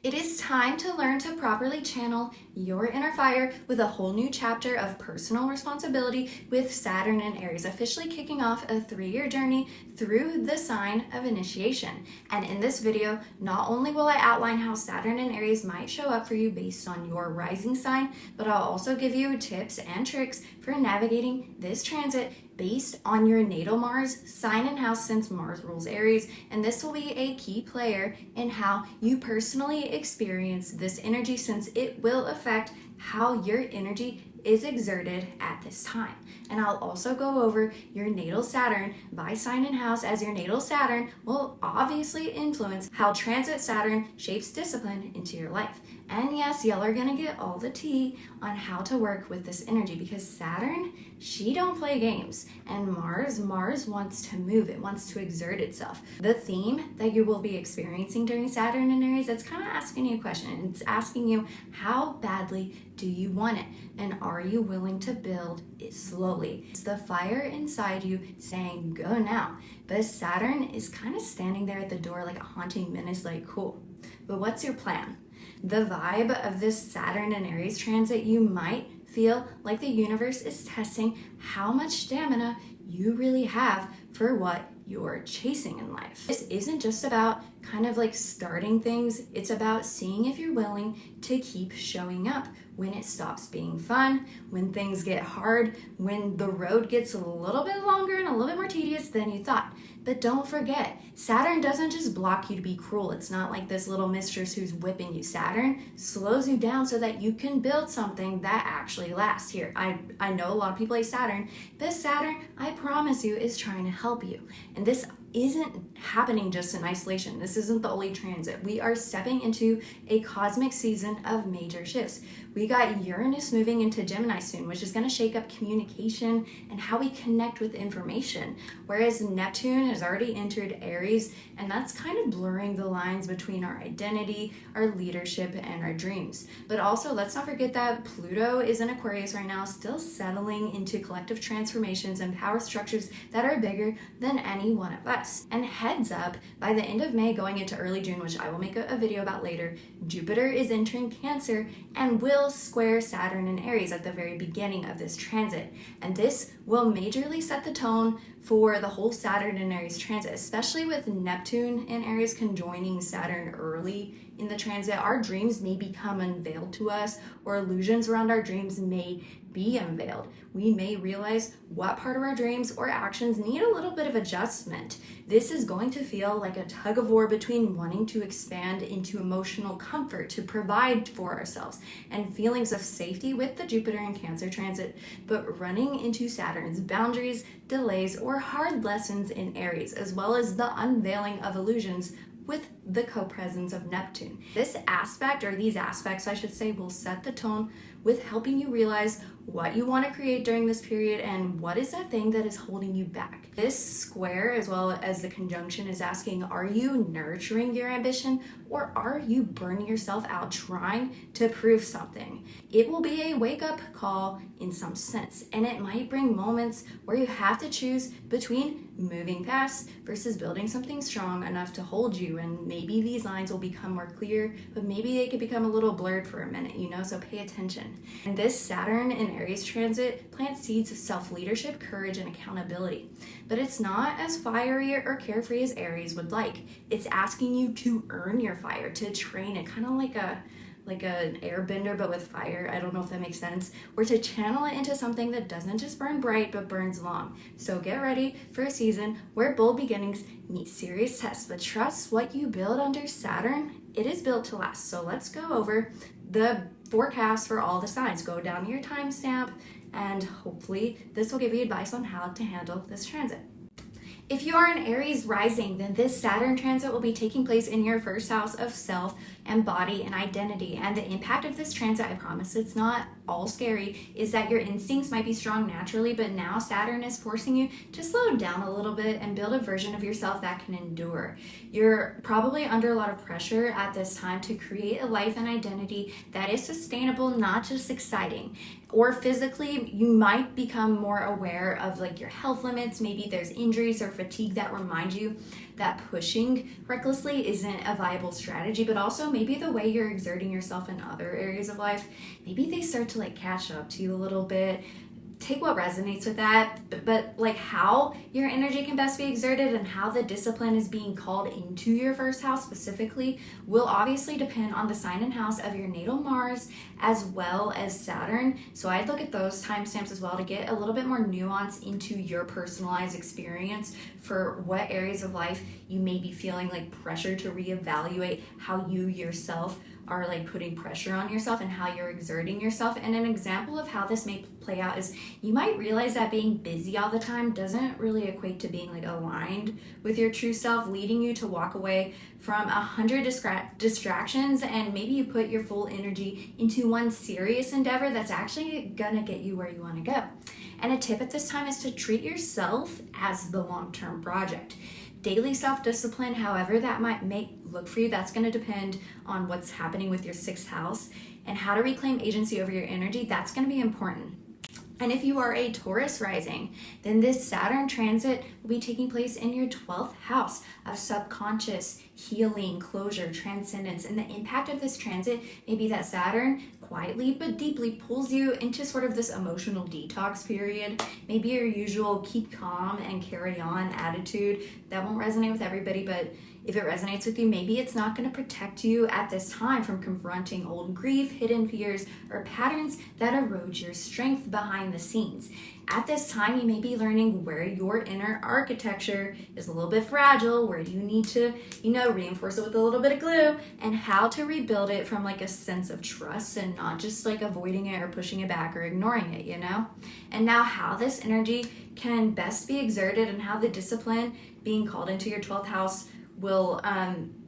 It is time to learn to properly channel your inner fire with a whole new chapter of personal responsibility with Saturn and Aries officially kicking off a 3-year journey through the sign of initiation. And in this video, not only will I outline how Saturn and Aries might show up for you based on your rising sign, but I'll also give you tips and tricks for navigating this transit based on your natal Mars sign and house, since Mars rules Aries, and this will be a key player in how you personally experience this energy, since it will affect how your energy is exerted at this time. And I'll also go over your natal Saturn by sign and house, as your natal Saturn will obviously influence how transit Saturn shapes discipline into your life. And yes, y'all are gonna get all the tea on how to work with this energy, because Saturn, she don't play games, and Mars wants to move, it wants to exert itself. The theme that you will be experiencing during Saturn and Aries, it's kind of asking you a question. It's asking you, how badly do you want it? And are you willing to build it slowly? It's the fire inside you saying, go now. But Saturn is kind of standing there at the door like a haunting menace, like, cool, but what's your plan? The vibe of this Saturn and Aries transit, you might feel like the universe is testing how much stamina you really have for what you're chasing in life. This isn't just about kind of like starting things, it's about seeing if you're willing to keep showing up when it stops being fun, when things get hard, when the road gets a little bit longer and a little bit more tedious than you thought. But don't forget, Saturn doesn't just block you to be cruel. It's not like this little mistress who's whipping you. Saturn slows you down so that you can build something that actually lasts. Here, I know a lot of people hate Saturn, but Saturn, I promise you, is trying to help you. And this isn't happening just in isolation. This isn't the only transit. We are stepping into a cosmic season of major shifts. We got Uranus moving into Gemini soon, which is going to shake up communication and how we connect with information. Whereas Neptune has already entered Aries, and that's kind of blurring the lines between our identity, our leadership, and our dreams. But also, let's not forget that Pluto is in Aquarius right now, still settling into collective transformations and power structures that are bigger than any one of us. And heads up, by the end of May going into early June, which I will make a video about later, Jupiter is entering Cancer and will square Saturn and Aries at the very beginning of this transit. And this will majorly set the tone for the whole Saturn and Aries transit, especially with Neptune and Aries conjoining Saturn early in the transit. Our dreams may become unveiled to us, or illusions around our dreams may be unveiled. We may realize what part of our dreams or actions need a little bit of adjustment. This is going to feel like a tug of war between wanting to expand into emotional comfort to provide for ourselves and feelings of safety with the Jupiter and Cancer transit, but running into Saturn's boundaries, delays, or hard lessons in Aries, as well as the unveiling of illusions with the co-presence of Neptune. This aspect, or these aspects I should say, will set the tone with helping you realize what you want to create during this period and what is that thing that is holding you back. This square, as well as the conjunction, is asking, are you nurturing your ambition, or are you burning yourself out trying to prove something? It will be a wake-up call in some sense, and it might bring moments where you have to choose between moving past versus building something strong enough to hold you. And maybe these lines will become more clear, but maybe they could become a little blurred for a minute, so pay attention. And this Saturn and Aries transit plants seeds of self-leadership, courage, and accountability. But it's not as fiery or carefree as Aries would like. It's asking you to earn your fire, to train it, kind of like an airbender but with fire. I don't know if that makes sense. Or to channel it into something that doesn't just burn bright but burns long. So get ready for a season where bold beginnings meet serious tests, but trust what you build under Saturn, it is built to last. So let's go over the forecast for all the signs. Go down to your timestamp, and hopefully this will give you advice on how to handle this transit. If you are an Aries rising, then this Saturn transit will be taking place in your first house of self and body and identity. And the impact of this transit, I promise it's not all scary, is that your instincts might be strong naturally, but now Saturn is forcing you to slow down a little bit and build a version of yourself that can endure. You're probably under a lot of pressure at this time to create a life and identity that is sustainable, not just exciting. Or physically, you might become more aware of like your health limits. Maybe there's injuries or fatigue that remind you that pushing recklessly isn't a viable strategy, but also maybe the way you're exerting yourself in other areas of life, maybe they start to like catch up to you a little bit. Take what resonates with that, but like how your energy can best be exerted and how the discipline is being called into your first house specifically will obviously depend on the sign and house of your natal Mars as well as Saturn. So I'd look at those timestamps as well to get a little bit more nuance into your personalized experience for what areas of life you may be feeling like pressure to reevaluate how you yourself are like putting pressure on yourself and how you're exerting yourself. And an example of how this may play out is you might realize that being busy all the time doesn't really equate to being like aligned with your true self, leading you to walk away from 100 distractions, and maybe you put your full energy into one serious endeavor that's actually gonna get you where you want to go. And a tip at this time is to treat yourself as the long-term project. Daily self-discipline, however that might look for you, that's going to depend on what's happening with your 6th house, and how to reclaim agency over your energy. That's going to be important. And if you are a Taurus rising, then this Saturn transit will be taking place in your 12th house of subconscious, healing, closure, transcendence. And the impact of this transit may be that Saturn quietly but deeply pulls you into sort of this emotional detox period. Maybe your usual keep calm and carry on attitude. That won't resonate with everybody, but if it resonates with you, maybe it's not going to protect you at this time from confronting old grief, hidden fears, or patterns that erode your strength behind the scenes. At this time, you may be learning where your inner architecture is a little bit fragile, where you need to, reinforce it with a little bit of glue, and how to rebuild it from like a sense of trust and not just like avoiding it or pushing it back or ignoring it, And now how this energy can best be exerted and how the discipline being called into your 12th house will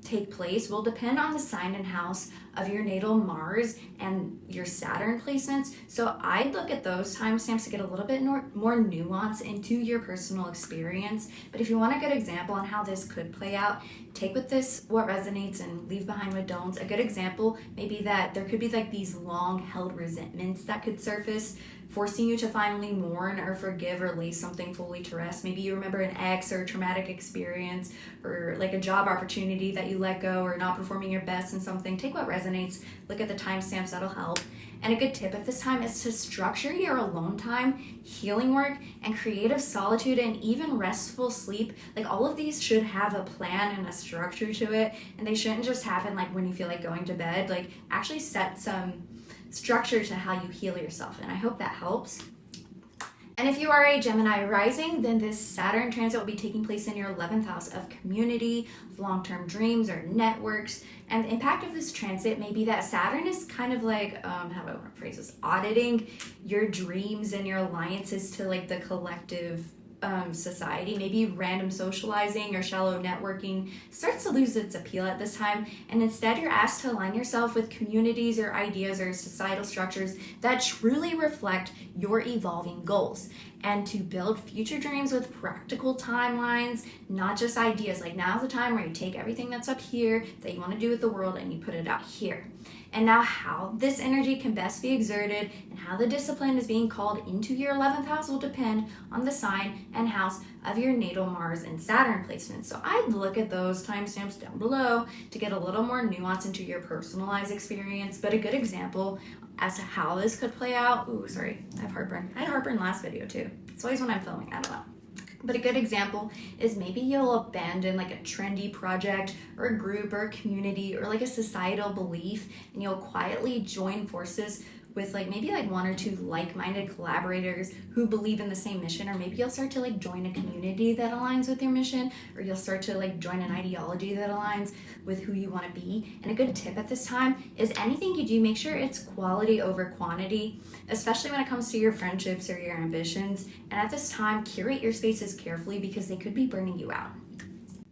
take place will depend on the sign and house of your natal Mars and your Saturn placements. So I'd look at those timestamps to get a little bit more nuance into your personal experience. But if you want a good example on how this could play out, take with this what resonates and leave behind what don'ts. A good example may be that there could be like these long held resentments that could surface, forcing you to finally mourn or forgive or lay something fully to rest. Maybe you remember an ex or a traumatic experience or like a job opportunity that you let go or not performing your best in something. Take what resonates, look at the timestamps, that'll help. And a good tip at this time is to structure your alone time, healing work, and creative solitude, and even restful sleep. Like all of these should have a plan and a structure to it, and they shouldn't just happen like when you feel like going to bed. Like actually set some structure to how you heal yourself, and I hope that helps. And if you are a Gemini rising, then this Saturn transit will be taking place in your 11th house of community, long-term dreams, or networks. And the impact of this transit may be that Saturn is kind of like, how do I want to phrase this, auditing your dreams and your alliances to like the collective society. Maybe random socializing or shallow networking starts to lose its appeal at this time, and instead you're asked to align yourself with communities or ideas or societal structures that truly reflect your evolving goals, and to build future dreams with practical timelines, not just ideas. Like now's the time where you take everything that's up here that you want to do with the world and you put it out here. And now how this energy can best be exerted and how the discipline is being called into your 11th house will depend on the sign and house of your natal Mars and Saturn placements. So I'd look at those timestamps down below to get a little more nuance into your personalized experience. But a good example as to how this could play out, I have heartburn. I had heartburn last video too. It's always when I'm filming, I don't know. But a good example is maybe you'll abandon like a trendy project or a group or a community or like a societal belief, and you'll quietly join forces with like maybe like one or two like-minded collaborators who believe in the same mission. Or maybe you'll start to like join a community that aligns with your mission, or you'll start to like join an ideology that aligns with who you want to be. And a good tip at this time is anything you do, make sure it's quality over quantity, especially when it comes to your friendships or your ambitions. And at this time, curate your spaces carefully because they could be burning you out.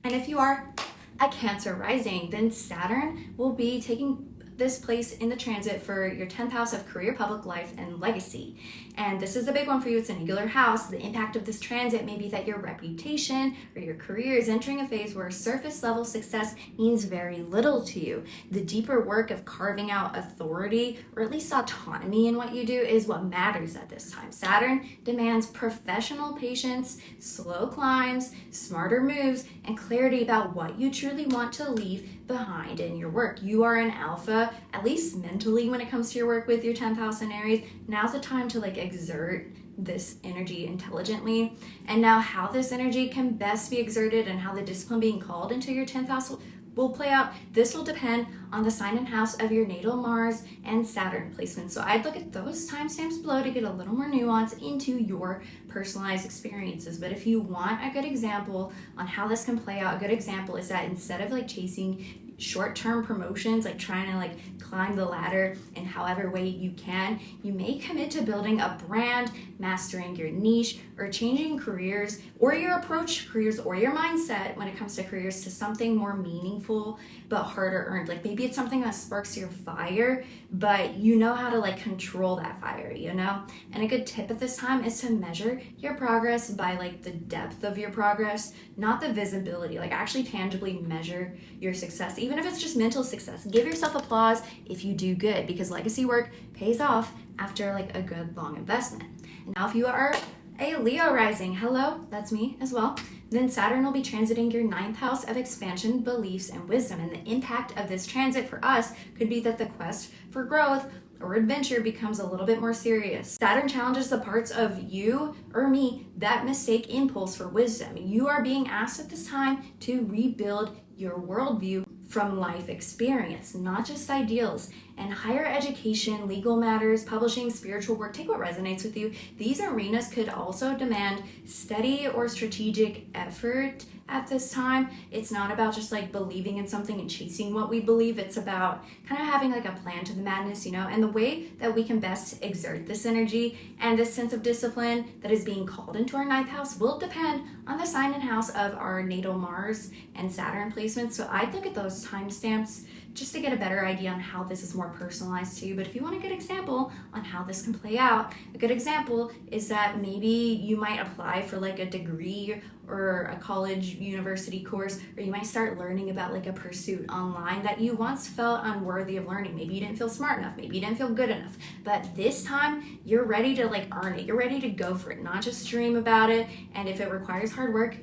And if you are a Cancer rising, then Saturn will be taking this place in the transit for your 10th house of career, public life, and legacy. And this is a big one for you. It's an angular house. The impact of this transit may be that your reputation or your career is entering a phase where surface level success means very little to you. The deeper work of carving out authority, or at least autonomy in what you do, is what matters at this time. Saturn demands professional patience, slow climbs, smarter moves, and clarity about what you truly want to leave behind in your work. You are an alpha, at least mentally, when it comes to your work with your 10th house in Aries. Now's the time to exert this energy intelligently. And now how this energy can best be exerted and how the discipline being called into your 10th house will play out, this will depend on the sign and house of your natal Mars and Saturn placement. So I'd look at those timestamps below to get a little more nuance into your personalized experiences. But if you want a good example on how this can play out, a good example is that instead of chasing short-term promotions, trying to climb the ladder in however way you can, you may commit to building a brand, mastering your niche, or changing careers or your approach to careers or your mindset when it comes to careers to something more meaningful but harder earned. Maybe it's something that sparks your fire, but you know how to control that fire, And a good tip at this time is to measure your progress by the depth of your progress, not the visibility. Actually tangibly measure your success, even if it's just mental success. Give yourself applause if you do good, because legacy work pays off after a good long investment. And now if you are a Leo rising, hello, that's me as well, then Saturn will be transiting your 9th house of expansion, beliefs, and wisdom. And the impact of this transit for us could be that the quest for growth or adventure becomes a little bit more serious. Saturn challenges the parts of you or me that mistake impulse for wisdom. You are being asked at this time to rebuild your worldview from life experience, not just ideals. And higher education, legal matters, publishing, spiritual work, take what resonates with you. These arenas could also demand steady or strategic effort at this time. It's not about just believing in something and chasing what we believe. It's about kind of having a plan to the madness, and the way that we can best exert this energy and this sense of discipline that is being called into our 9th house will depend on the sign and house of our natal Mars and Saturn placements. So I'd look at those timestamps just to get a better idea on how this is more personalized to you. But if you want a good example on how this can play out, a good example is that maybe you might apply for a degree or a college university course, or you might start learning about a pursuit online that you once felt unworthy of learning. Maybe you didn't feel smart enough, maybe you didn't feel good enough, but this time you're ready to earn it. You're ready to go for it, not just dream about it. And if it requires hard work,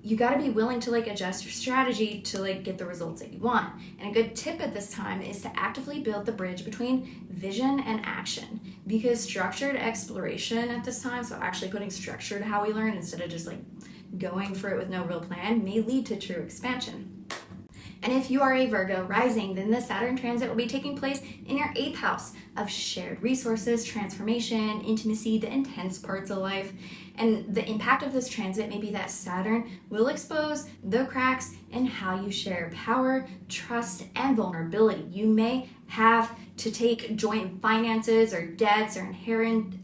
you got to be willing to adjust your strategy to get the results that you want. And a good tip at this time is to actively build the bridge between vision and action, because structured exploration at this time, so actually putting structure to how we learn instead of just going for it with no real plan, may lead to true expansion. And if you are a Virgo rising, then the Saturn transit will be taking place in your 8th house of shared resources, transformation, intimacy, the intense parts of life. And the impact of this transit may be that Saturn will expose the cracks in how you share power, trust, and vulnerability. You may have to take joint finances or debts or inheritances.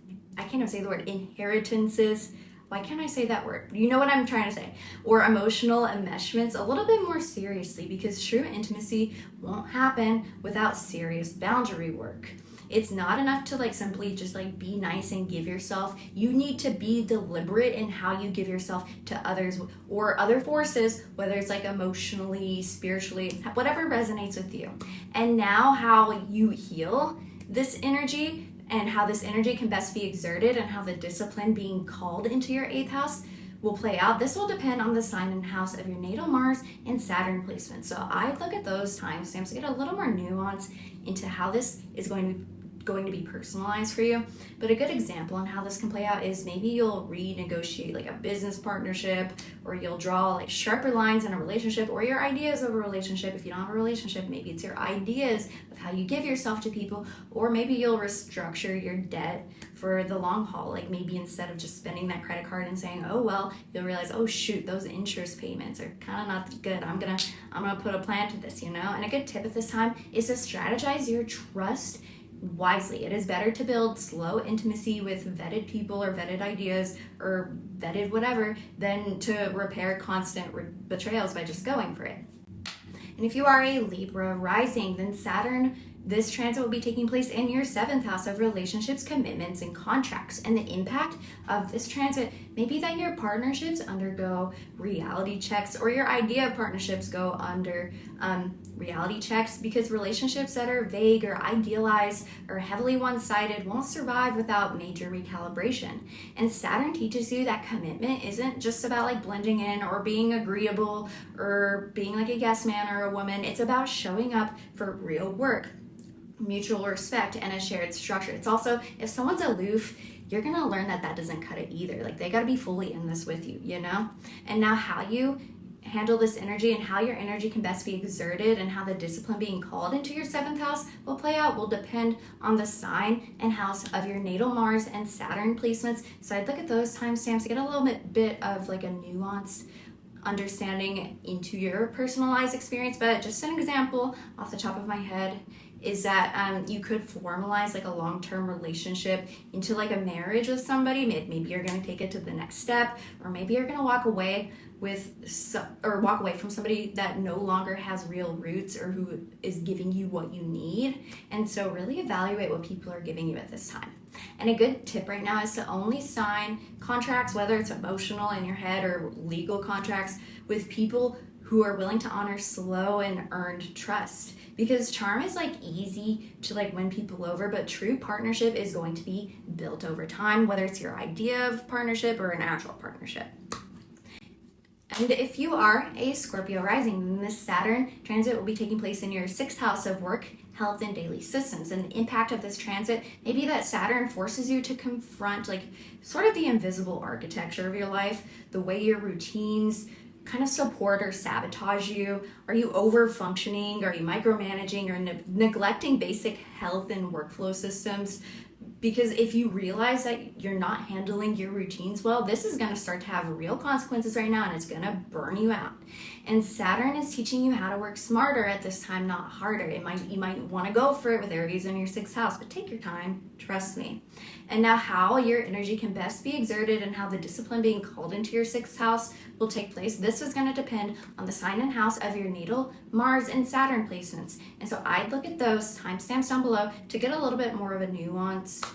Why can't I say that word? You know what I'm trying to say. Or emotional enmeshments a little bit more seriously, because true intimacy won't happen without serious boundary work. It's not enough to simply just be nice and give yourself. You need to be deliberate in how you give yourself to others or other forces, whether it's emotionally, spiritually, whatever resonates with you. And now how you heal this energy and how this energy can best be exerted and how the discipline being called into your 8th house will play out. This will depend on the sign and house of your natal Mars and Saturn placement. So I look at those timestamps to get a little more nuance into how this is going to be personalized for you. But a good example on how this can play out is maybe you'll renegotiate a business partnership, or you'll draw sharper lines in a relationship, or your ideas of a relationship. If you don't have a relationship, maybe it's your ideas of how you give yourself to people, or maybe you'll restructure your debt for the long haul. Maybe instead of just spending that credit card and saying, oh well, you'll realize, oh shoot, those interest payments are kind of not good. I'm gonna put a plan to this, And a good tip at this time is to strategize your trust wisely. It is better to build slow intimacy with vetted people or vetted ideas or vetted whatever than to repair constant betrayals by just going for it. And if you are a Libra rising, then Saturn, this transit will be taking place in your 7th house of relationships, commitments, and contracts. And the impact of this transit may be that your partnerships undergo reality checks, or your idea of partnerships go under reality checks, because relationships that are vague or idealized or heavily one-sided won't survive without major recalibration. And Saturn teaches you that commitment isn't just about like blending in or being agreeable or being like a yes man or a woman. It's about showing up for real work, mutual respect, and a shared structure. It's also, if someone's aloof, you're gonna learn that doesn't cut it either. Like, they gotta be fully in this with you, you know? And now how you handle this energy and how your energy can best be exerted and how the discipline being called into your 7th house will play out will depend on the sign and house of your natal Mars and Saturn placements. So I'd look at those timestamps to get a little bit of like a nuanced understanding into your personalized experience. But just an example off the top of my head is that you could formalize like a long-term relationship into like a marriage with somebody. Maybe you're going to take it to the next step, or maybe you're going to walk away from somebody that no longer has real roots or who is giving you what you need. And so really evaluate what people are giving you at this time. And a good tip right now is to only sign contracts, whether it's emotional in your head or legal contracts, with people who are willing to honor slow and earned trust. Because charm is like easy to like win people over, but true partnership is going to be built over time, whether it's your idea of partnership or an actual partnership. And if you are a Scorpio rising, then this Saturn transit will be taking place in your 6th house of work, health, and daily systems. And the impact of this transit may be that Saturn forces you to confront like sort of the invisible architecture of your life, the way your routines kind of support or sabotage you. Are you over functioning? Are you micromanaging or neglecting basic health and workflow systems? Because if you realize that you're not handling your routines well, this is going to start to have real consequences right now, and it's going to burn you out. And Saturn is teaching you how to work smarter at this time, not harder. You might want to go for it with Aries in your 6th house, but take your time, trust me. And now how your energy can best be exerted and how the discipline being called into your 6th house will take place. This is going to depend on the sign and house of your natal Mars and Saturn placements. And so I'd look at those timestamps down below to get a little bit more of a nuanced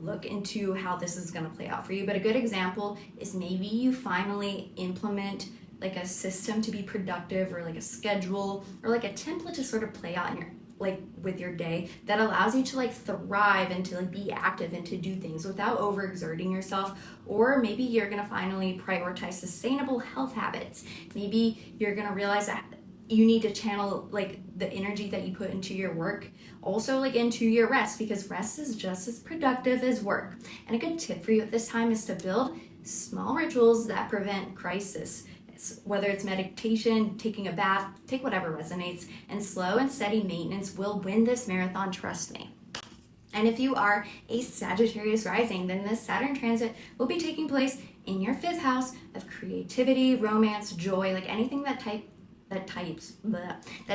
look into how this is going to play out for you. But a good example is maybe you finally implement like a system to be productive, or like a schedule, or like a template to sort of play out in your with your day that allows you to like thrive and to like be active and to do things without overexerting yourself. Or maybe you're gonna finally prioritize sustainable health habits. Maybe you're gonna realize that you need to channel like the energy that you put into your work also like into your rest, because rest is just as productive as work. And a good tip for you at this time is to build small rituals that prevent crisis. Whether it's meditation, taking a bath, take whatever resonates, and slow and steady maintenance will win this marathon, trust me. And if you are a Sagittarius rising, then this Saturn transit will be taking place in your 5th house of creativity, romance, joy, like anything that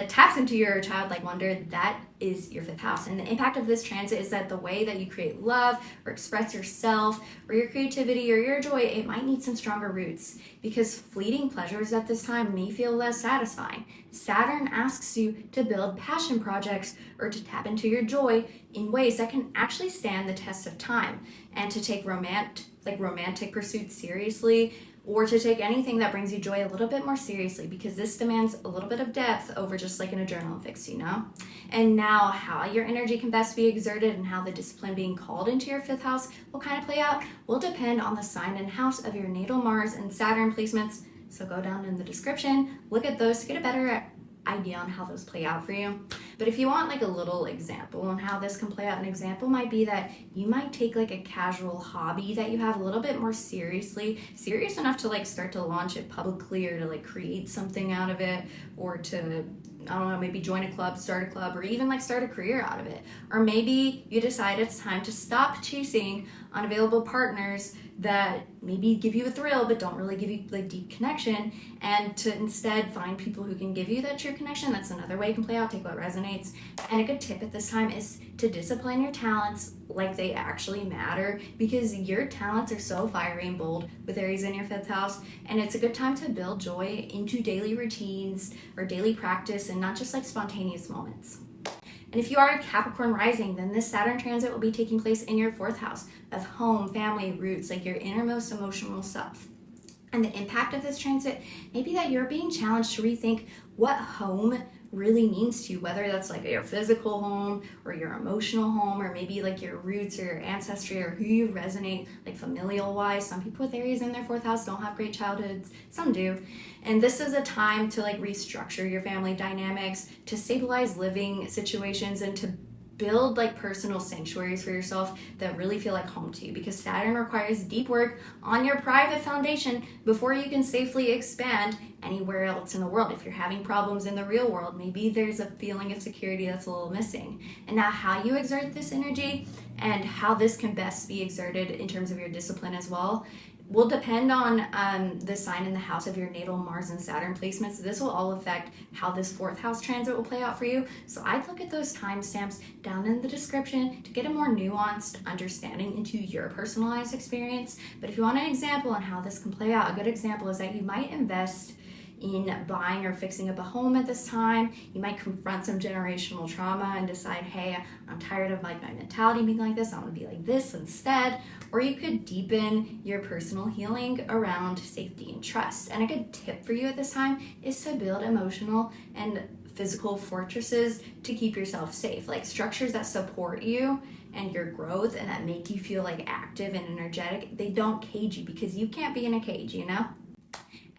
taps into your childlike wonder. That is your 5th house. And the impact of this transit is that the way that you create love or express yourself or your creativity or your joy, it might need some stronger roots, because fleeting pleasures at this time may feel less satisfying. Saturn asks you to build passion projects or to tap into your joy in ways that can actually stand the test of time, and to take romantic pursuits seriously, or to take anything that brings you joy a little bit more seriously, because this demands a little bit of depth over just like an adrenaline fix, you know? And now how your energy can best be exerted and how the discipline being called into your 5th house will kind of play out will depend on the sign and house of your natal Mars and Saturn placements. So go down in the description, look at those to get a better idea on how those play out for you. But if you want like a little example on how this can play out, an example might be that you might take like a casual hobby that you have a little bit more serious enough to like start to launch it publicly, or to like create something out of it, or to, I don't know, maybe join a club, start a club, or even like start a career out of it. Or maybe you decide it's time to stop chasing unavailable partners that maybe give you a thrill but don't really give you like deep connection, and to instead find people who can give you that true connection. That's another way it can play out. Take what resonates. And a good tip at this time is to discipline your talents like they actually matter, because your talents are so fiery and bold with Aries in your 5th house, and it's a good time to build joy into daily routines or daily practice and not just like spontaneous moments. And if you are a Capricorn rising, then this Saturn transit will be taking place in your 4th house of home, family, roots, like your innermost emotional self. And the impact of this transit may be that you're being challenged to rethink what home really means to you, whether that's like your physical home or your emotional home, or maybe like your roots or your ancestry or who you resonate like familial wise. Some people with Aries in their 4th house don't have great childhoods, some do. And this is a time to like restructure your family dynamics, to stabilize living situations, and to build like personal sanctuaries for yourself that really feel like home to you, because Saturn requires deep work on your private foundation before you can safely expand anywhere else in the world. If you're having problems in the real world, maybe there's a feeling of security that's a little missing. And now how you exert this energy and how this can best be exerted in terms of your discipline as well will depend on the sign in the house of your natal Mars and Saturn placements. This will all affect how this 4th house transit will play out for you. So I'd look at those timestamps down in the description to get a more nuanced understanding into your personalized experience. But if you want an example on how this can play out, a good example is that you might invest in buying or fixing up a home at this time. You might confront some generational trauma and decide, hey, I'm tired of like my mentality being like this, I want to be like this instead. Or you could deepen your personal healing around safety and trust. And a good tip for you at this time is to build emotional and physical fortresses to keep yourself safe, like structures that support you and your growth and that make you feel like active and energetic. They don't cage you, because you can't be in a cage, you know?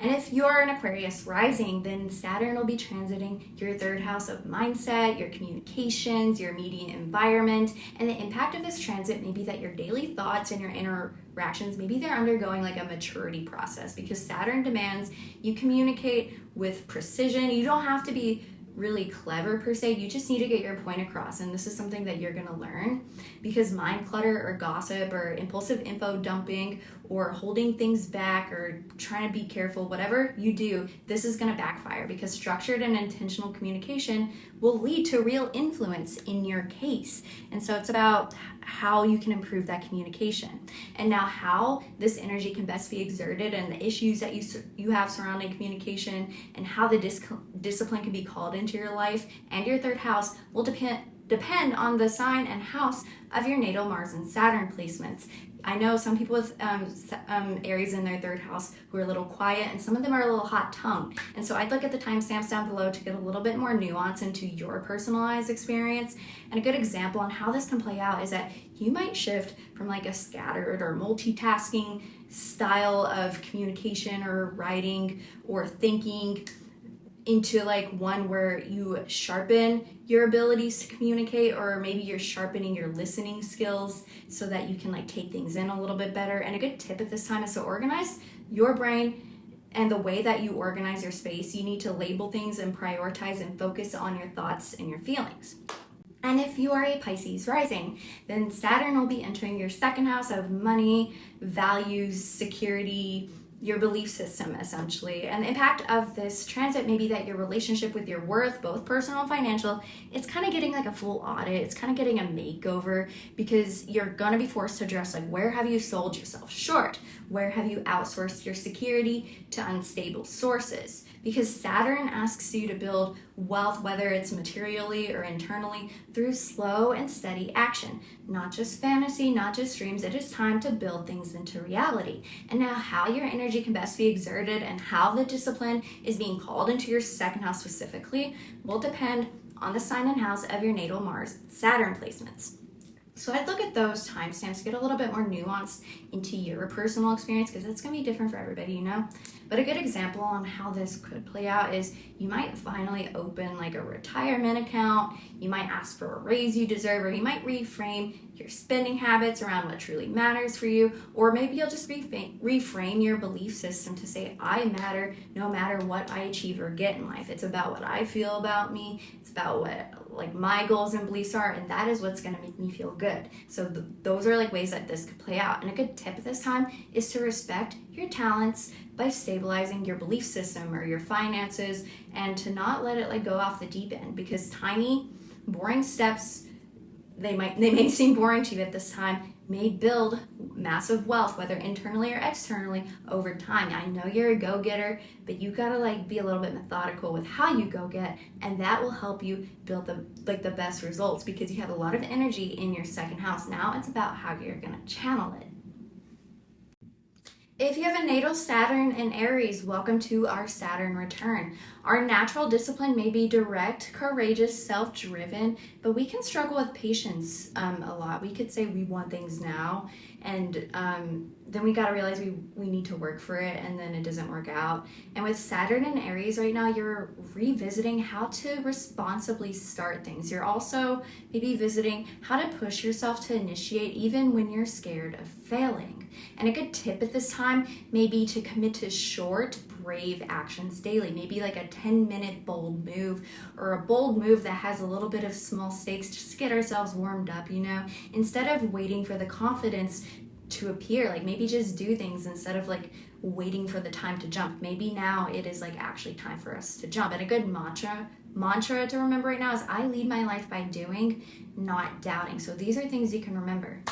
And if you're an Aquarius rising, then Saturn will be transiting your 3rd house of mindset, your communications, your immediate environment. And the impact of this transit may be that your daily thoughts and your interactions, maybe they're undergoing like a maturity process, because Saturn demands you communicate with precision. You don't have to be really clever per se, you just need to get your point across. And this is something that you're gonna learn, because mind clutter or gossip or impulsive info dumping or holding things back or trying to be careful, whatever you do, this is gonna backfire, because structured and intentional communication will lead to real influence in your case. And so it's about how you can improve that communication. And now how this energy can best be exerted and the issues that you have surrounding communication and how the discipline can be called into your life and your 3rd house will depend on the sign and house of your natal Mars and Saturn placements. I know some people with Aries in their 3rd house who are a little quiet, and some of them are a little hot-tongued. And so I'd look at the timestamps down below to get a little bit more nuance into your personalized experience. And a good example on how this can play out is that you might shift from like a scattered or multitasking style of communication or writing or thinking into like one where you sharpen your abilities to communicate, or maybe you're sharpening your listening skills so that you can like take things in a little bit better. And a good tip at this time is to organize your brain, and the way that you organize your space, you need to label things and prioritize and focus on your thoughts and your feelings. And if you are a Pisces rising, then Saturn will be entering your 2nd house of money, values, security, your belief system essentially. And the impact of this transit may be that your relationship with your worth, both personal and financial, it's kind of getting like a full audit. It's kind of getting a makeover, because you're going to be forced to address like, where have you sold yourself short? Where have you outsourced your security to unstable sources? Because Saturn asks you to build wealth, whether it's materially or internally, through slow and steady action. Not just fantasy, not just dreams. It is time to build things into reality. And now how your energy can best be exerted and how the discipline is being called into your 2nd house specifically will depend on the sign and house of your natal Mars Saturn placements. So I'd look at those timestamps, get a little bit more nuance into your personal experience, because it's going to be different for everybody, you know? But a good example on how this could play out is you might finally open like a retirement account, you might ask for a raise you deserve, or you might reframe your spending habits around what truly matters for you, or maybe you'll just reframe your belief system to say, I matter no matter what I achieve or get in life. It's about what I feel about me, it's about what like my goals and beliefs are, and that is what's going to make me feel good. So those are like ways that this could play out. And a good tip at this time is to respect your talents by stabilizing your belief system or your finances, and to not let it like go off the deep end, because tiny boring steps, they may seem boring to you at this time, may build massive wealth, whether internally or externally, over time. I know you're a go-getter, but you gotta like be a little bit methodical with how you go get, and that will help you build the best results, because you have a lot of energy in your second house. Now it's about how you're gonna channel it. If you have a natal Saturn in Aries, welcome to our Saturn return. Our natural discipline may be direct, courageous, self-driven, but we can struggle with patience a lot. We could say we want things now, and then we gotta realize we need to work for it, and then it doesn't work out. And with Saturn in Aries right now, you're revisiting how to responsibly start things. You're also maybe visiting how to push yourself to initiate even when you're scared of failing. And a good tip at this time may be to commit to short, brave actions daily. Maybe like a 10-minute bold move, or a bold move that has a little bit of small stakes, just to get ourselves warmed up, instead of waiting for the confidence to appear. Like maybe just do things instead of like waiting for the time to jump. Maybe now it is like actually time for us to jump. And a good mantra to remember right now is, I lead my life by doing, not doubting. So these are things you can remember.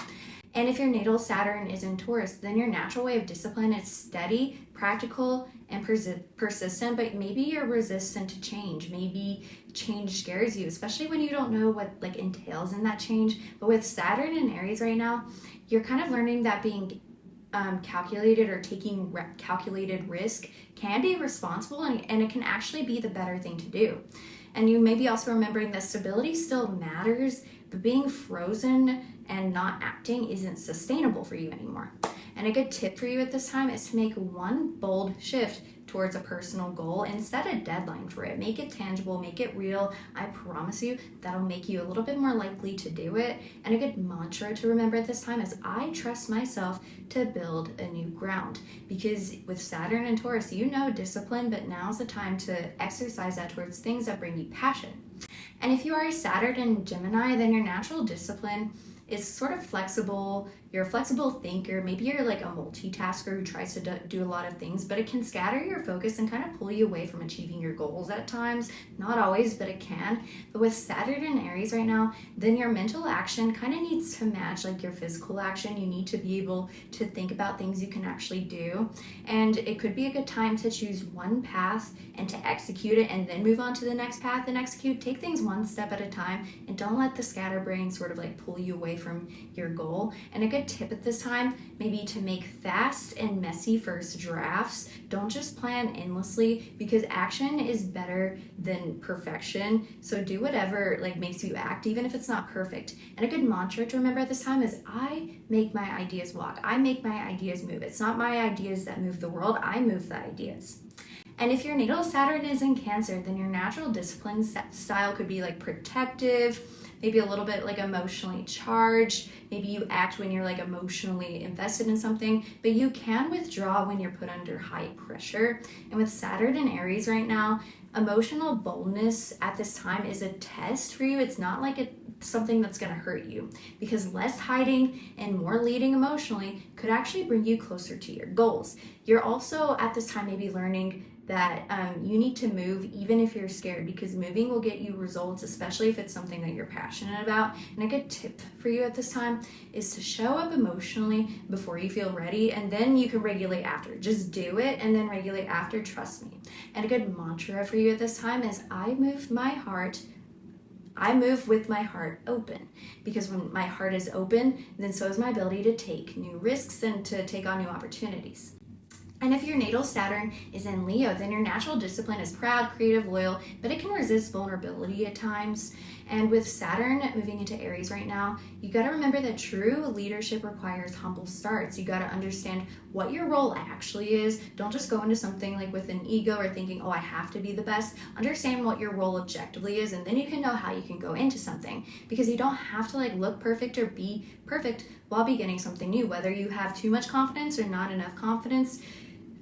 And if your natal Saturn is in Taurus, then your natural way of discipline is steady, practical, and persistent, but maybe you're resistant to change. Maybe change scares you, especially when you don't know what like entails in that change. But with Saturn in Aries right now, you're kind of learning that being calculated or taking calculated risk can be responsible, and it can actually be the better thing to do. And you may be also remembering that stability still matters, but being frozen and not acting isn't sustainable for you anymore. And a good tip for you at this time is to make one bold shift towards a personal goal and set a deadline for it. Make it tangible, make it real. I promise you that'll make you a little bit more likely to do it. And a good mantra to remember at this time is, I trust myself to build a new ground. Because with Saturn and Taurus, discipline, but now's the time to exercise that towards things that bring you passion. And if you are a Saturn in Gemini, then your natural discipline is sort of flexible. You're a flexible thinker. Maybe you're like a multitasker who tries to do a lot of things, but it can scatter your focus and kind of pull you away from achieving your goals at times. Not always, but it can. But with Saturn in Aries right now, then your mental action kind of needs to match like your physical action. You need to be able to think about things you can actually do. And it could be a good time to choose one path and to execute it, and then move on to the next path and execute. Take things one step at a time, and don't let the scatterbrain sort of like pull you away from your goal. And a good tip at this time may be to make fast and messy first drafts. Don't just plan endlessly, because action is better than perfection. So do whatever like makes you act, even if it's not perfect. And a good mantra to remember at this time is, I make my ideas walk. I make my ideas move. It's not my ideas that move the world. I move the ideas. And if your natal Saturn is in Cancer, then your natural discipline style could be like protective, maybe a little bit like emotionally charged. Maybe you act when you're like emotionally invested in something, but you can withdraw when you're put under high pressure. And with Saturn in Aries right now, emotional boldness at this time is a test for you. It's not like something that's going to hurt you, because less hiding and more leading emotionally could actually bring you closer to your goals. You're also at this time maybe learning that you need to move even if you're scared, because moving will get you results, especially if it's something that you're passionate about. And a good tip for you at this time is to show up emotionally before you feel ready, and then you can regulate after. Just do it and then regulate after, trust me. And a good mantra for you at this time is, I move with my heart open, because when my heart is open, then so is my ability to take new risks and to take on new opportunities. And if your natal Saturn is in Leo, then your natural discipline is proud, creative, loyal, but it can resist vulnerability at times. And with Saturn moving into Aries right now, you got to remember that true leadership requires humble starts. You got to understand what your role actually is. Don't just go into something like with an ego or thinking, oh, I have to be the best. Understand what your role objectively is, and then you can know how you can go into something, because you don't have to like look perfect or be perfect while beginning something new. Whether you have too much confidence or not enough confidence,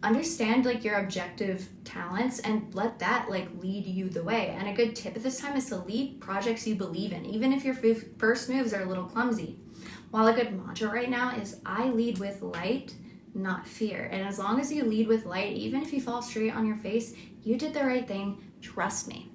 understand like your objective talents and let that like lead you the way. And a good tip at this time is to lead projects you believe in, even if your first moves are a little clumsy. While a good mantra right now is I lead with light, not fear. And as long as you lead with light, even if you fall straight on your face, you did the right thing, trust me.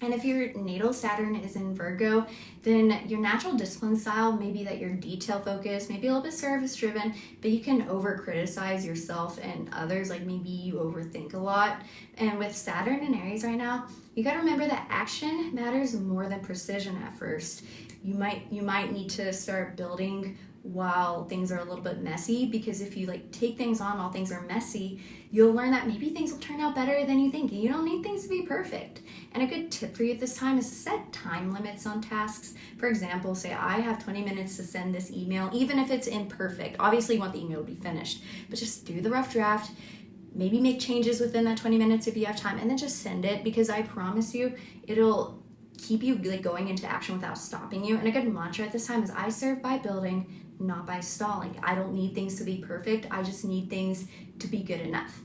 And if your natal Saturn is in Virgo, then your natural discipline style may be that you're detail focused, maybe a little bit service driven, but you can over criticize yourself and others, like maybe you overthink a lot. And with Saturn in Aries right now, you got to remember that action matters more than precision at first. You might need to start building while things are a little bit messy, because if you like take things on while things are messy, you'll learn that maybe things will turn out better than you think. You don't need things to be perfect. And a good tip for you at this time is to set time limits on tasks. For example, say I have 20 minutes to send this email, even if it's imperfect. Obviously you want the email to be finished, but just do the rough draft, maybe make changes within that 20 minutes if you have time, and then just send it, because I promise you it'll keep you like going into action without stopping you. And a good mantra at this time is I serve by building, not by stalling. I don't need things to be perfect. I just need things to be good enough.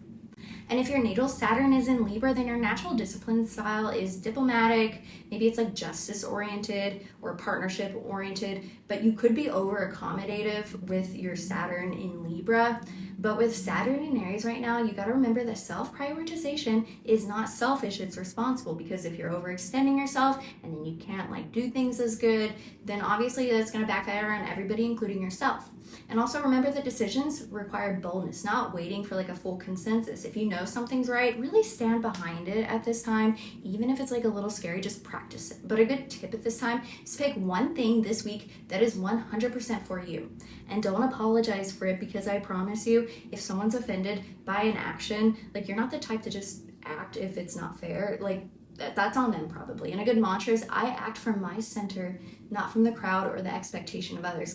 And if your natal Saturn is in Libra, then your natural discipline style is diplomatic. Maybe it's like justice oriented or partnership oriented, but you could be over accommodative with your Saturn in Libra. But with Saturn in Aries right now, you got to remember that self-prioritization is not selfish, it's responsible. Because if you're overextending yourself and then you can't like do things as good, then obviously that's going to backfire on everybody, including yourself. And also remember that decisions require boldness, not waiting for like a full consensus. If you know something's right, really stand behind it at this time. Even if it's like a little scary, just practice it. But a good tip at this time is to pick one thing this week that is 100% for you. And don't apologize for it, because I promise you, if someone's offended by an action, like you're not the type to just act if it's not fair. Like that's on them probably. And a good mantra is I act from my center, not from the crowd or the expectation of others.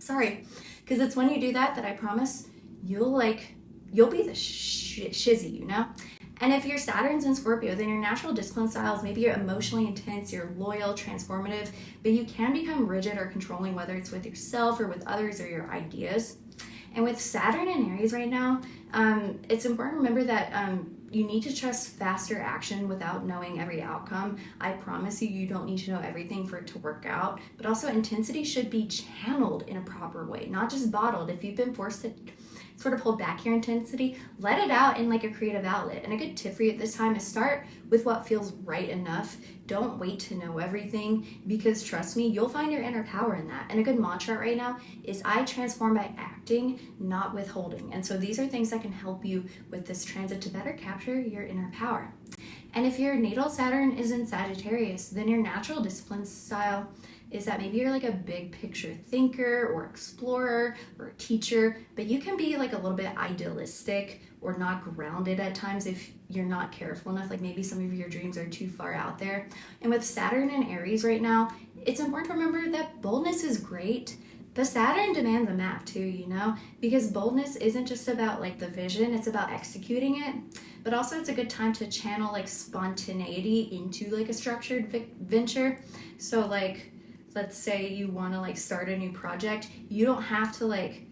Because it's when you do that I promise you'll be the shizzy, you know? And if your Saturn's in Scorpio, then your natural discipline styles, maybe you're emotionally intense, you're loyal, transformative, but you can become rigid or controlling, whether it's with yourself or with others or your ideas. And with Saturn in Aries right now, it's important to remember that you need to trust faster action without knowing every outcome. I promise you, you don't need to know everything for it to work out, but also intensity should be channeled in a proper way, not just bottled. If you've been forced to sort of hold back your intensity, let it out in like a creative outlet. And a good tip for you at this time is start with what feels right enough. Don't wait to know everything, because trust me, you'll find your inner power in that. And a good mantra right now is I transform by acting, not withholding. And so these are things that can help you with this transit to better capture your inner power. And if your natal Saturn is in Sagittarius, then your natural discipline style is that maybe you're like a big picture thinker or explorer or teacher, but you can be like a little bit idealistic or not grounded at times if you're not careful enough. Like maybe some of your dreams are too far out there. And with Saturn and Aries right now, it's important to remember that boldness is great. The Saturn demands a map too, you know, because boldness isn't just about like the vision, it's about executing it. But also it's a good time to channel like spontaneity into like a structured venture. So like, let's say you want to like start a new project, you don't have to like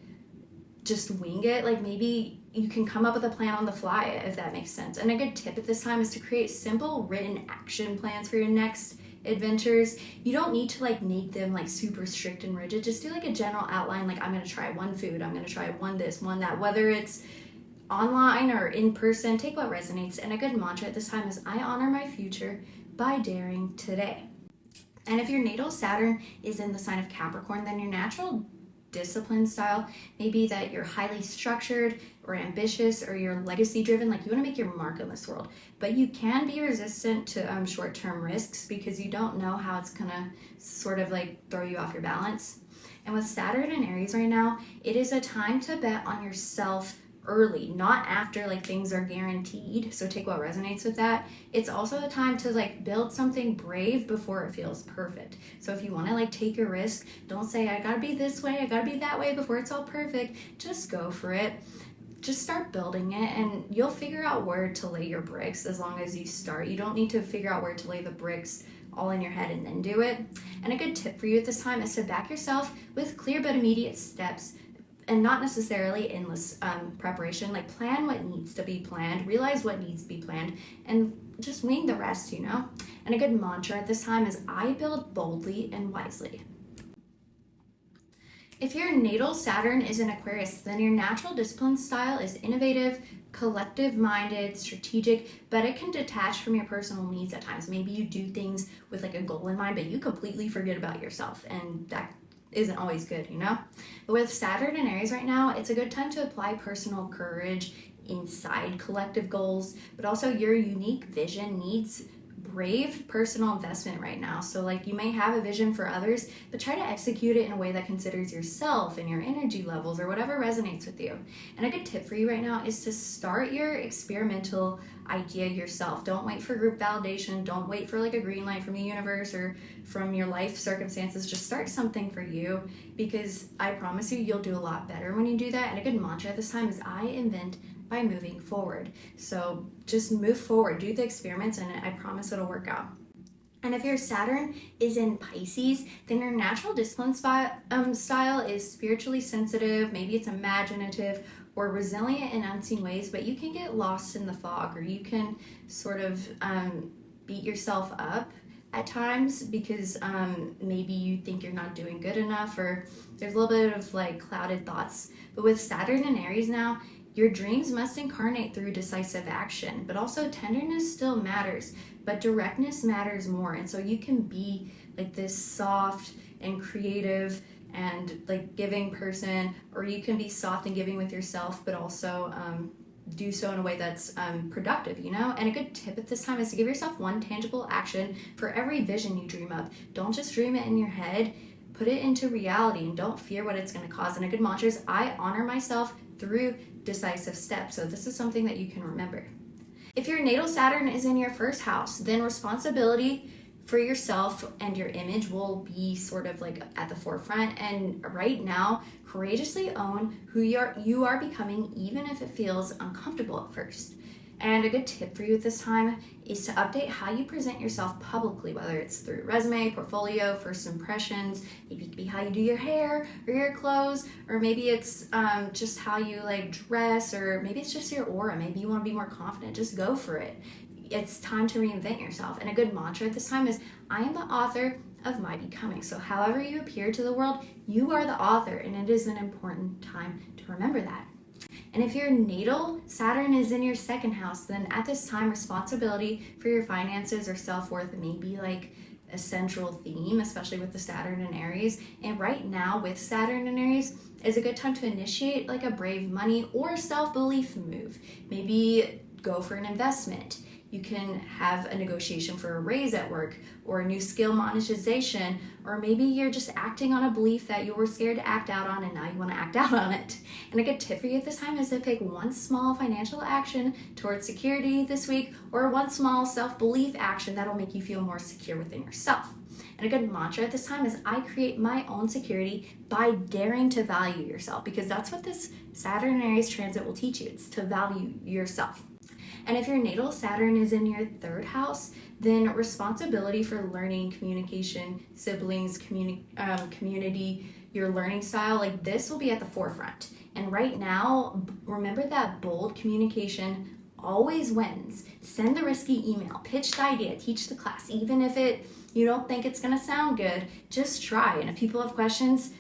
just wing it. Like maybe you can come up with a plan on the fly, if that makes sense. And a good tip at this time is to create simple written action plans for your next adventures. You don't need to like make them like super strict and rigid. Just do like a general outline, like I'm going to try one food, I'm going to try one this, one that, whether it's online or in person, take what resonates. And a good mantra at this time is I honor my future by daring today. And if your natal Saturn is in the sign of Capricorn, then your natural discipline style may be that you're highly structured or ambitious, or you're legacy driven, like you want to make your mark in this world. But you can be resistant to short-term risks, because you don't know how it's gonna sort of like throw you off your balance. And with Saturn and Aries right now, it is a time to bet on yourself early, not after like things are guaranteed. So take what resonates with that. It's also a time to like build something brave before it feels perfect. So if you want to like take a risk, don't say I gotta be this way, I gotta be that way before it's all perfect. Just go for it. Just start building it, and you'll figure out where to lay your bricks as long as you start. You don't need to figure out where to lay the bricks all in your head and then do it. And a good tip for you at this time is to back yourself with clear but immediate steps, and not necessarily endless preparation. Like plan what needs to be planned, realize what needs to be planned, and just wing the rest, you know? And a good mantra at this time is I build boldly and wisely. If your natal Saturn is in Aquarius, then your natural discipline style is innovative, collective-minded, strategic, but it can detach from your personal needs at times. Maybe you do things with like a goal in mind, but you completely forget about yourself, and that isn't always good, you know? But with Saturn and Aries right now, it's a good time to apply personal courage inside collective goals, but also your unique vision needs brave personal investment right now. So like you may have a vision for others, but try to execute it in a way that considers yourself and your energy levels or whatever resonates with you. And a good tip for you right now is to start your experimental idea yourself. Don't wait for group validation. Don't wait for like a green light from the universe or from your life circumstances. Just start something for you, because I promise you, you'll do a lot better when you do that. And a good mantra at this time is I invent by moving forward. So just move forward, do the experiments, and I promise it'll work out. And if your Saturn is in Pisces, then your natural discipline style is spiritually sensitive, maybe it's imaginative or resilient in unseen ways, but you can get lost in the fog, or you can sort of beat yourself up at times because maybe you think you're not doing good enough, or there's a little bit of like clouded thoughts. But with Saturn and Aries now, your dreams must incarnate through decisive action, but also tenderness still matters, but directness matters more. And so you can be like this soft and creative and like giving person, or you can be soft and giving with yourself, but also do so in a way that's productive, you know? And a good tip at this time is to give yourself one tangible action for every vision you dream of. Don't just dream it in your head, put it into reality, and don't fear what it's going to cause. And a good mantra is I honor myself through decisive steps. So this is something that you can remember. If your natal Saturn is in your first house, then responsibility for yourself and your image will be sort of like at the forefront. And right now, courageously own who you are becoming, even if it feels uncomfortable at first. And a good tip for you at this time is to update how you present yourself publicly, whether it's through resume, portfolio, first impressions. Maybe it could be how you do your hair or your clothes, or maybe it's just how you like dress, or maybe it's just your aura. Maybe you want to be more confident. Just go for it. It's time to reinvent yourself. And a good mantra at this time is I am the author of my becoming. So however you appear to the world, you are the author, and it is an important time to remember that. And if your natal Saturn is in your second house, then at this time, responsibility for your finances or self-worth may be like a central theme, especially with the Saturn and Aries. And right now with Saturn and Aries is a good time to initiate like a brave money or self-belief move. Maybe go for an investment. You can have a negotiation for a raise at work, or a new skill monetization, or maybe you're just acting on a belief that you were scared to act out on and now you want to act out on it. And a good tip for you at this time is to pick one small financial action towards security this week, or one small self-belief action that'll make you feel more secure within yourself. And a good mantra at this time is I create my own security by daring to value yourself, because that's what this Saturn and Aries transit will teach you. It's to value yourself. And if your natal Saturn is in your third house, then responsibility for learning, communication, siblings, community, your learning style, like this will be at the forefront. And right now, remember that bold communication always wins. Send the risky email, pitch the idea, teach the class, even if you don't think it's gonna sound good, just try. And if people have questions,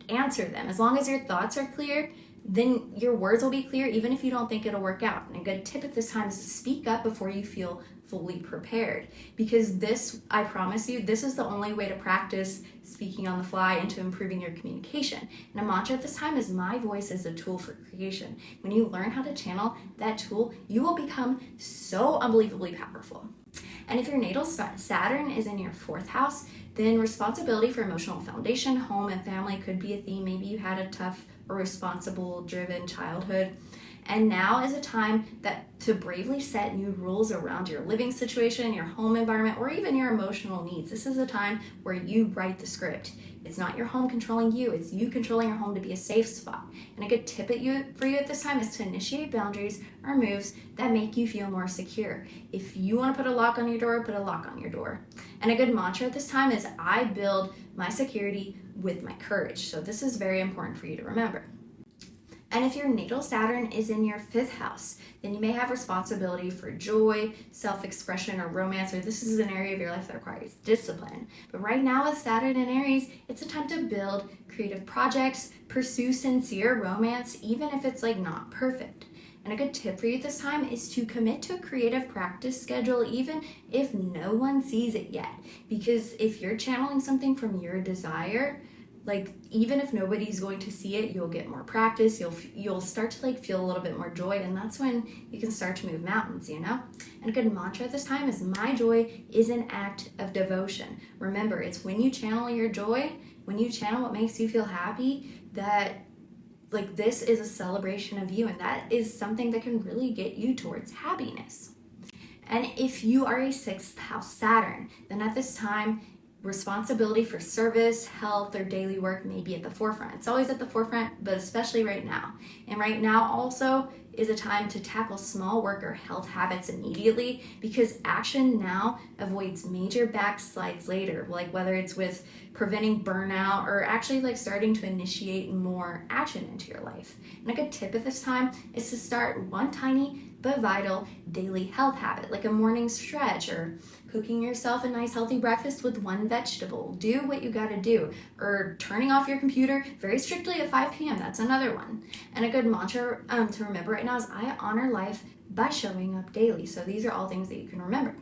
answer them. As long as your thoughts are clear, then your words will be clear, even if you don't think it'll work out. And a good tip at this time is to speak up before you feel fully prepared, because this, I promise you, this is the only way to practice speaking on the fly and to improving your communication. And a mantra at this time is my voice is a tool for creation. When you learn how to channel that tool, you will become so unbelievably powerful. And if your natal Saturn is in your fourth house, then responsibility for emotional foundation, home, and family could be a theme. Maybe you had a tough or responsible driven childhood. And now is a time to bravely set new rules around your living situation, your home environment, or even your emotional needs. This is a time where you write the script. It's not your home controlling you, it's you controlling your home to be a safe spot. And a good tip for you at this time is to initiate boundaries or moves that make you feel more secure. If you want to put a lock on your door, put a lock on your door. And a good mantra at this time is, I build my security with my courage. So this is very important for you to remember. And if your natal Saturn is in your 5th house, then you may have responsibility for joy, self-expression, or romance, or this is an area of your life that requires discipline. But right now with Saturn in Aries, it's a time to build creative projects, pursue sincere romance, even if it's not perfect. And a good tip for you this time is to commit to a creative practice schedule, even if no one sees it yet. Because if you're channeling something from your desire, even if nobody's going to see it, you'll get more practice, you'll start to feel a little bit more joy, and that's when you can start to move mountains, And a good mantra at this time is, my joy is an act of devotion. Remember, it's when you channel your joy, when you channel what makes you feel happy, that this is a celebration of you, and that is something that can really get you towards happiness. And if you are a 6th house Saturn, then at this time, responsibility for service, health, or daily work may be at the forefront. It's always at the forefront, but especially right now. And right now also is a time to tackle small work or health habits immediately, because action now avoids major backslides later, whether it's with preventing burnout or actually starting to initiate more action into your life. And a good tip at this time is to start one tiny but vital daily health habit, like a morning stretch or cooking yourself a nice healthy breakfast with one vegetable. Do what you gotta do. Or turning off your computer very strictly at 5 p.m. That's another one. And a good mantra to remember right now is, I honor life by showing up daily. So these are all things that you can remember.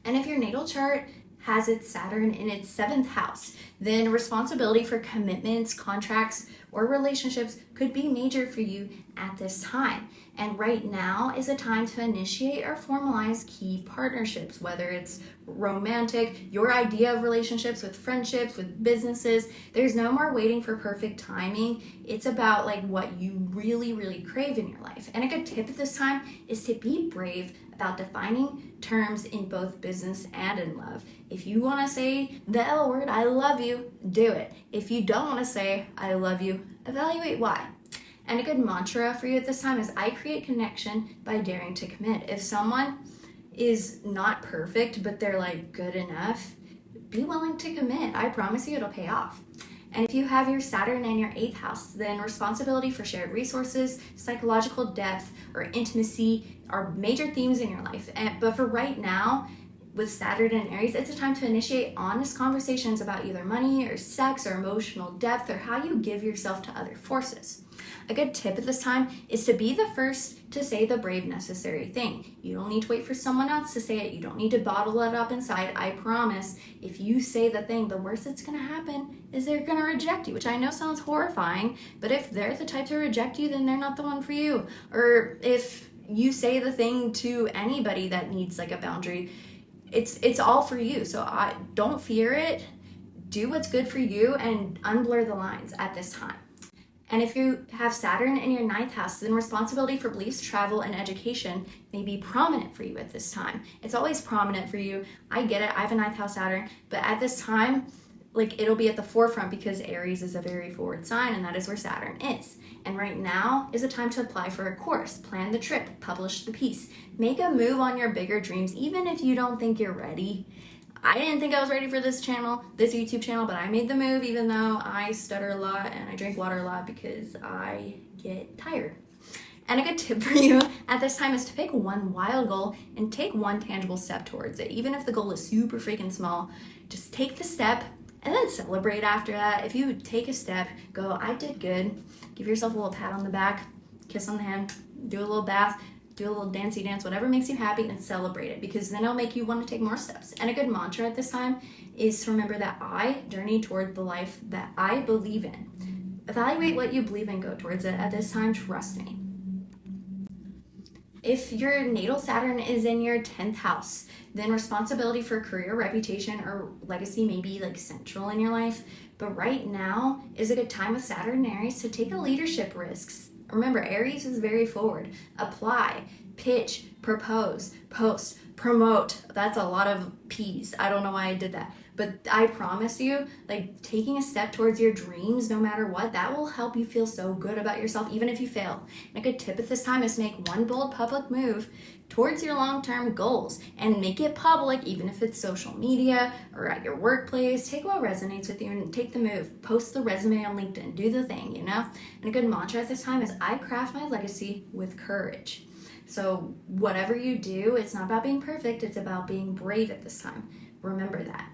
And if your natal chart has its Saturn in its 7th house, then responsibility for commitments, contracts, or relationships could be major for you at this time. And right now is a time to initiate or formalize key partnerships, whether it's romantic, your idea of relationships, with friendships, with businesses. There's no more waiting for perfect timing. It's about what you really, really crave in your life. And a good tip at this time is to be brave about defining terms in both business and in love. If you want to say the L word, I love you, do it. If you don't want to say I love you, evaluate why. And a good mantra for you at this time is, I create connection by daring to commit. If someone is not perfect, but they're good enough, be willing to commit. I promise you it'll pay off. And if you have your Saturn in your 8th house, then responsibility for shared resources, psychological depth, or intimacy are major themes in your life. But for right now, with Saturn and Aries, it's a time to initiate honest conversations about either money or sex or emotional depth, or how you give yourself to other forces. A good tip at this time is to be the first to say the brave, necessary thing. You don't need to wait for someone else to say it. You don't need to bottle it up inside. I promise, if you say the thing, the worst that's going to happen is they're going to reject you, which I know sounds horrifying, but if they're the type to reject you, then they're not the one for you. Or if you say the thing to anybody that needs a boundary, it's all for you. So don't fear it. Do what's good for you and unblur the lines at this time. And if you have Saturn in your 9th house, then responsibility for beliefs, travel, and education may be prominent for you at this time. It's always prominent for you. I get it. I have a 9th house Saturn, but at this time, it'll be at the forefront because Aries is a very forward sign, and that is where Saturn is. And right now is a time to apply for a course, plan the trip, publish the piece, make a move on your bigger dreams, even if you don't think you're ready. I didn't think I was ready for this YouTube channel, but I made the move, even though I stutter a lot and I drink water a lot because I get tired. And a good tip for you at this time is to pick one wild goal and take one tangible step towards it. Even if the goal is super freaking small, just take the step and then celebrate after that. If you take a step, go, I did good. Give yourself a little pat on the back, kiss on the hand, do a little bath, do a little dancey dance, whatever makes you happy, and celebrate it, because then it'll make you want to take more steps. And a good mantra at this time is to remember that I journey toward the life that I believe in. Evaluate what you believe in, go towards it. At this time, trust me. If your natal Saturn is in your 10th house, then responsibility for career, reputation, or legacy may be central in your life. But right now is a good time with Saturn and Aries to take a leadership Remember, Aries is very forward. Apply, pitch, propose, post, promote. That's a lot of P's. I don't know why I did that. But I promise you, like taking a step towards your dreams, no matter what, that will help you feel so good about yourself, even if you fail. And a good tip at this time is make one bold public move towards your long-term goals and make it public, even if it's social media or at your workplace. Take what resonates with you and take the move. Post the resume on LinkedIn. Do the thing, you know? And a good mantra at this time is I craft my legacy with courage. So whatever you do, it's not about being perfect. It's about being brave at this time. Remember that.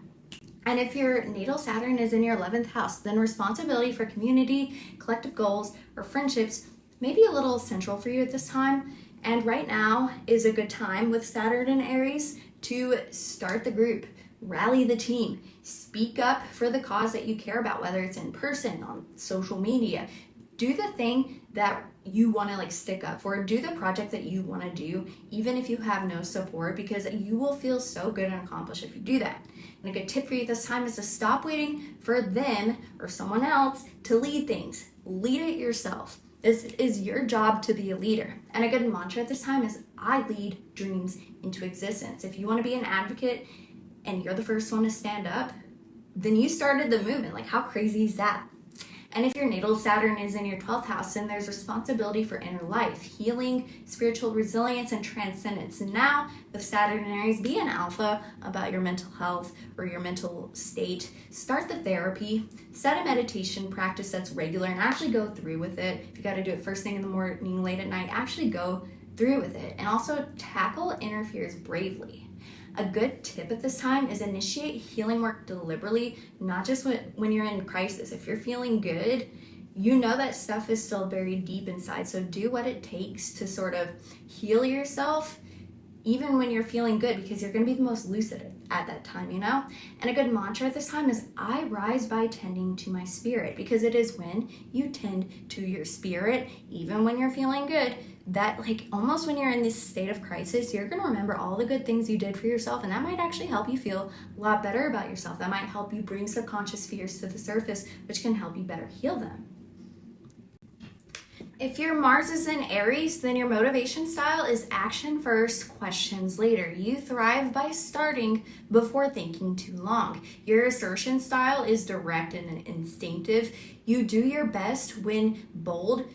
And if your natal Saturn is in your 11th house, then responsibility for community, collective goals, or friendships may be a little central for you at this time. And right now is a good time with Saturn and Aries to start the group, rally the team, speak up for the cause that you care about, whether it's in person, on social media. Do the thing that you want to like stick up for. Do the project that you want to do, even if you have no support, because you will feel so good and accomplished if you do that. And a good tip for you this time is to stop waiting for them or someone else to lead things. Lead it yourself. This is your job to be a leader. And a good mantra at this time is I lead dreams into existence. If you want to be an advocate and you're the first one to stand up, then you started the movement. Like, how crazy is that? And if your natal Saturn is in your 12th house, then there's responsibility for inner life, healing, spiritual resilience, and transcendence. Now, with Saturn and Aries, be an alpha about your mental health or your mental state. Start the therapy, set a meditation practice that's regular, and actually go through with it. If you got to do it first thing in the morning, late at night, actually go through with it. And also tackle inner fears bravely. A good tip at this time is initiate healing work deliberately, not just when you're in crisis. If you're feeling good, you know that stuff is still buried deep inside. So do what it takes to sort of heal yourself, even when you're feeling good, because you're going to be the most lucid at that time, you know? And a good mantra at this time is I rise by tending to my spirit, because it is when you tend to your spirit, even when you're feeling good, that like almost when you're in this state of crisis, you're going to remember all the good things you did for yourself, and that might actually help you feel a lot better about yourself. That might help you bring subconscious fears to the surface, which can help you better heal them. If your Mars is in Aries, then your motivation style is action first, questions later. You thrive by starting before thinking too long. Your assertion style is direct and instinctive. You do your best when bold,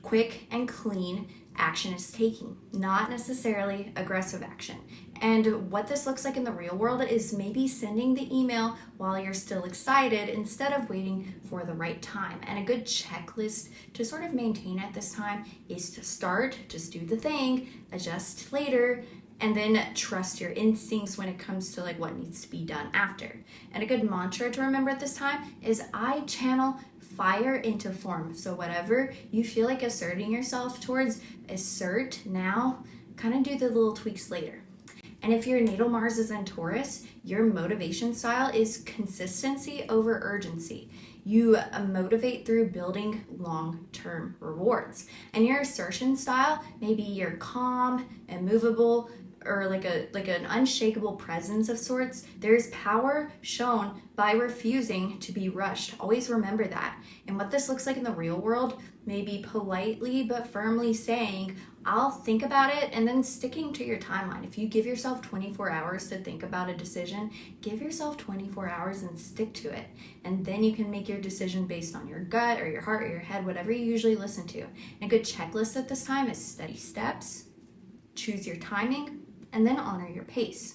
quick, and clean action is taking, not necessarily aggressive action. And what this looks like in the real world is maybe sending the email while you're still excited instead of waiting for the right time. And a good checklist to sort of maintain at this time is to start, just do the thing, adjust later, and then trust your instincts when it comes to like what needs to be done after. And a good mantra to remember at this time is I channel fire into form. So whatever you feel like asserting yourself towards, assert now, kind of do the little tweaks later. And if your natal Mars is in Taurus, your motivation style is consistency over urgency. You motivate through building long-term rewards. And your assertion style, maybe you're calm, immovable, or like an unshakable presence of sorts. There's power shown by refusing to be rushed. Always remember that. And what this looks like in the real world, maybe politely but firmly saying, I'll think about it, and then sticking to your timeline. If you give yourself 24 hours to think about a decision, give yourself 24 hours and stick to it. And then you can make your decision based on your gut or your heart or your head, whatever you usually listen to. And a good checklist at this time is steady steps, choose your timing, and then honor your pace.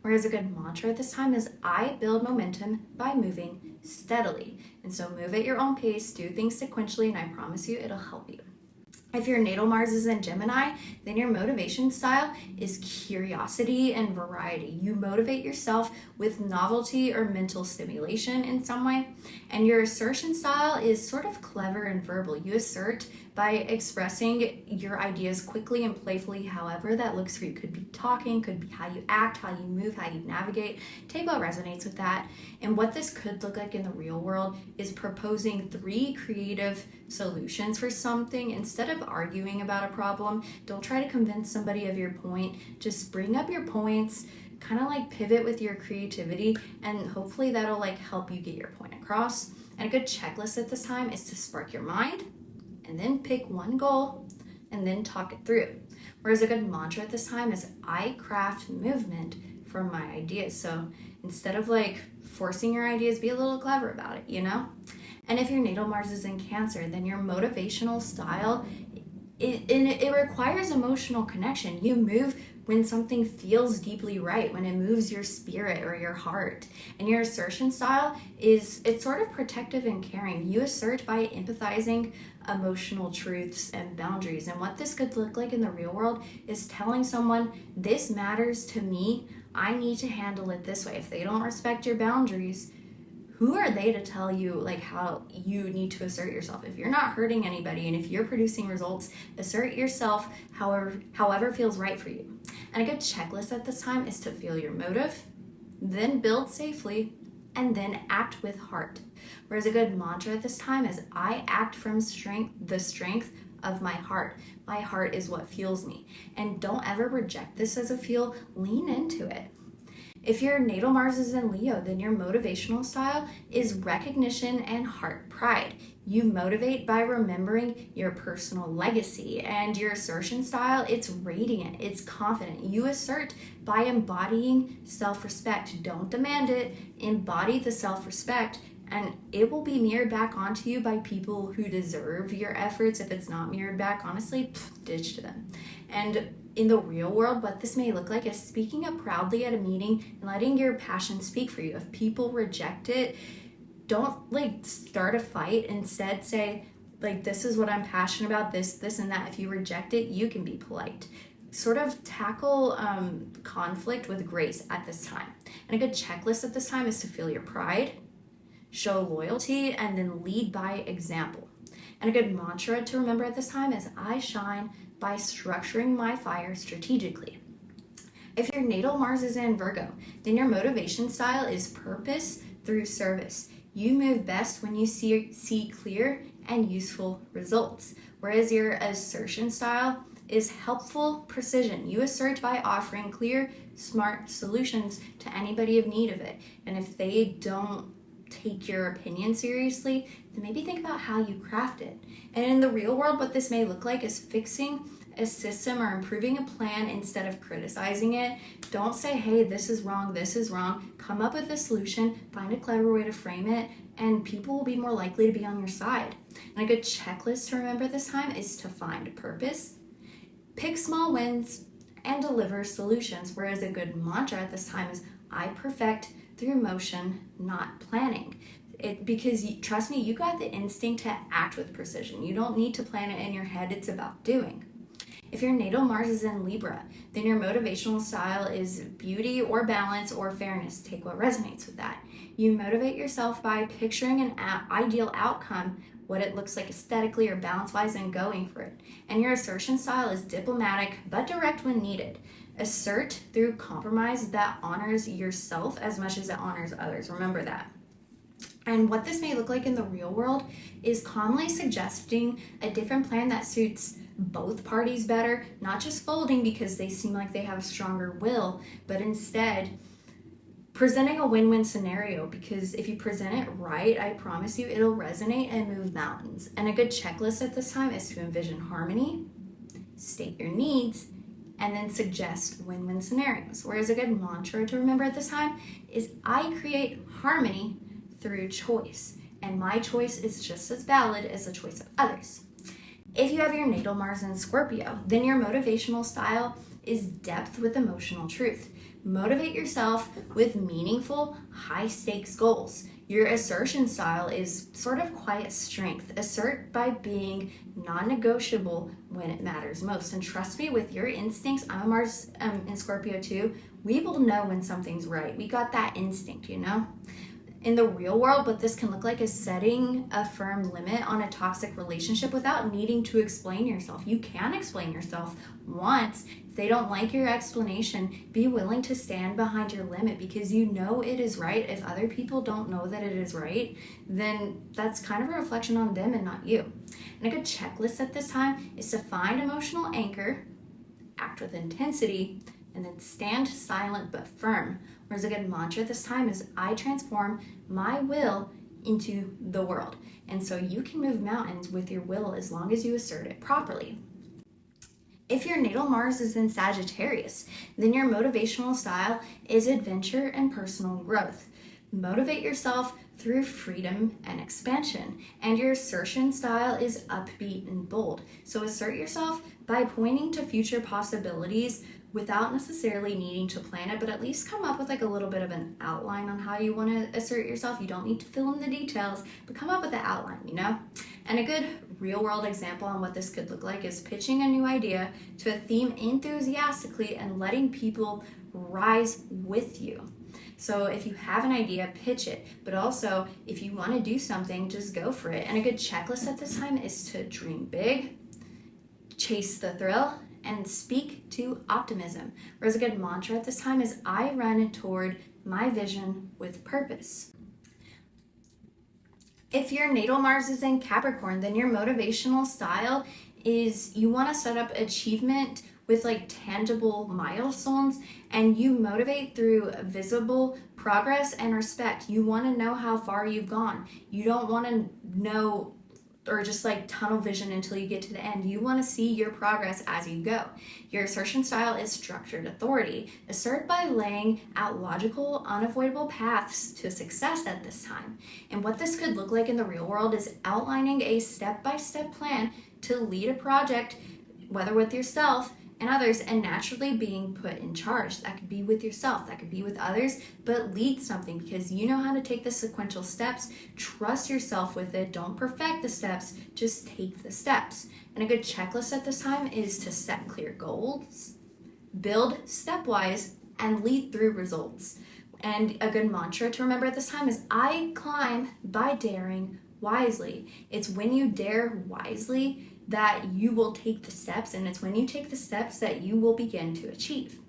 Whereas a good mantra at this time is I build momentum by moving steadily. And so move at your own pace, do things sequentially, and I promise you it'll help you. If your natal Mars is in Gemini, then your motivation style is curiosity and variety. You motivate yourself with novelty or mental stimulation in some way. And your assertion style is sort of clever and verbal. You assert by expressing your ideas quickly and playfully, however that looks for you. Could be talking, could be how you act, how you move, how you navigate. Take what resonates with that. And what this could look like in the real world is proposing 3 creative solutions for something. Instead of arguing about a problem, don't try to convince somebody of your point. Just bring up your points, kind of like pivot with your creativity, and hopefully that'll like help you get your point across. And a good checklist at this time is to spark your mind, and then pick one goal and then talk it through. Whereas a good mantra at this time is I craft movement from my ideas. So instead of like forcing your ideas, be a little clever about it, you know? And if your natal Mars is in Cancer, then your motivational style, it requires emotional connection. You move when something feels deeply right, when it moves your spirit or your heart. And your assertion style it's sort of protective and caring. You assert by empathizing emotional truths and boundaries. And what this could look like in the real world is telling someone, this matters to me, I need to handle it this way. If they don't respect your boundaries, who are they to tell you like how you need to assert yourself? If you're not hurting anybody and if you're producing results, assert yourself however feels right for you. And a good checklist at this time is to feel your motive, then build safely, and then act with heart. Whereas a good mantra at this time is I act from the strength of my heart. My heart is what fuels me. And don't ever reject this as a feel, lean into it. If your natal Mars is in Leo, then your motivational style is recognition and heart pride. You motivate by remembering your personal legacy, and your assertion style, it's radiant, it's confident. You assert by embodying self-respect. Don't demand it, embody the self-respect, and it will be mirrored back onto you by people who deserve your efforts. If it's not mirrored back, honestly, ditch to them. And in the real world, what this may look like is speaking up proudly at a meeting and letting your passion speak for you. If people reject it, don't like start a fight. Instead, say like, this is what I'm passionate about, this and that. If you reject it, you can be polite. Sort of tackle conflict with grace at this time. And a good checklist at this time is to feel your pride, show loyalty, and then lead by example. And a good mantra to remember at this time is I shine by structuring my fire strategically. If your natal Mars is in Virgo, then your motivation style is purpose through service. You move best when you see clear and useful results. Whereas your assertion style is helpful precision. You assert by offering clear, smart solutions to anybody in need of it. And if they don't take your opinion seriously, then maybe think about how you craft it. And in the real world, what this may look like is fixing a system or improving a plan instead of criticizing it. Don't say, hey, this is wrong. Come up with a solution, find a clever way to frame it, and people will be more likely to be on your side. And a good checklist to remember this time is to find purpose, pick small wins, and deliver solutions. Whereas a good mantra at this time is I perfect through motion, not planning. Because trust me, you got the instinct to act with precision. You don't need to plan it in your head, it's about doing. If your natal Mars is in Libra, then your motivational style is beauty or balance or fairness. Take what resonates with that. You motivate yourself by picturing an ideal outcome, what it looks like aesthetically or balance-wise, and going for it. And your assertion style is diplomatic but direct when needed. Assert through compromise that honors yourself as much as it honors others. Remember that. And what this may look like in the real world is calmly suggesting a different plan that suits both parties better, not just folding because they seem like they have a stronger will, but instead presenting a win-win scenario, because if you present it right, I promise you it'll resonate and move mountains. And a good checklist at this time is to envision harmony, state your needs, and then suggest win-win scenarios. Whereas a good mantra to remember at this time is I create harmony through choice, and my choice is just as valid as the choice of others. If you have your natal Mars in Scorpio, then your motivational style is depth with emotional truth. Motivate yourself with meaningful, high-stakes goals. Your assertion style is sort of quiet strength. Assert by being non-negotiable when it matters most. And trust me, with your instincts, I'm a Mars in Scorpio too, we will know when something's right. We got that instinct, you know? In the real world, what this can look like is setting a firm limit on a toxic relationship without needing to explain yourself. You can explain yourself once. If they don't like your explanation, be willing to stand behind your limit because you know it is right. If other people don't know that it is right, then that's kind of a reflection on them and not you. And a good checklist at this time is to find emotional anchor, act with intensity, and then stand silent but firm. Whereas a good mantra this time is I transform my will into the world. And so you can move mountains with your will as long as you assert it properly. If your natal Mars is in Sagittarius, then your motivational style is adventure and personal growth. Motivate yourself through freedom and expansion, and your assertion style is upbeat and bold. So assert yourself by pointing to future possibilities without necessarily needing to plan it, but at least come up with like a little bit of an outline on how you want to assert yourself. You don't need to fill in the details, but come up with the outline, you know? And a good real world example on what this could look like is pitching a new idea to a theme enthusiastically and letting people rise with you. So if you have an idea, pitch it, but also if you want to do something, just go for it. And a good checklist at this time is to dream big, chase the thrill, and speak to optimism. Whereas a good mantra at this time is I run toward my vision with purpose. If your natal Mars is in Capricorn, then your motivational style is you want to set up achievement with like tangible milestones, and you motivate through visible progress and respect. You want to know how far you've gone. You don't want to know or just like tunnel vision until you get to the end. You want to see your progress as you go. Your assertion style is structured authority. Assert by laying out logical, unavoidable paths to success at this time. And what this could look like in the real world is outlining a step-by-step plan to lead a project, whether with yourself and others, and naturally being put in charge. That could be with yourself, that could be with others, but lead something because you know how to take the sequential steps. Trust yourself with it. Don't perfect the steps, just take the steps. And a good checklist at this time is to set clear goals, build stepwise, and lead through results. And a good mantra to remember at this time is I climb by daring wisely. It's when you dare wisely that you will take the steps, and it's when you take the steps that you will begin to achieve.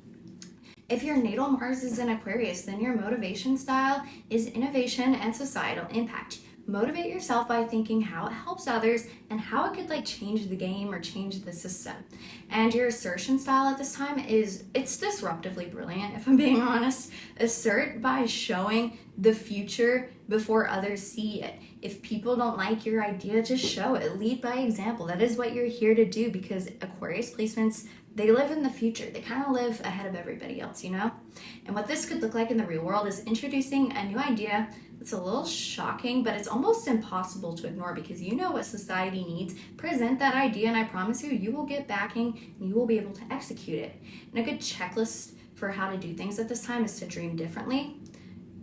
If your natal Mars is in Aquarius, then your motivation style is innovation and societal impact. Motivate yourself by thinking how it helps others and how it could like change the game or change the system. And your assertion style at this time is, it's disruptively brilliant, if I'm being honest. Assert by showing the future before others see it. If people don't like your idea, just show it. Lead by example. That is what you're here to do, because Aquarius placements, they live in the future. They kind of live ahead of everybody else, you know? And what this could look like in the real world is introducing a new idea. It's a little shocking, but it's almost impossible to ignore because you know what society needs. Present that idea, and I promise you, you will get backing and you will be able to execute it. And a good checklist for how to do things at this time is to dream differently,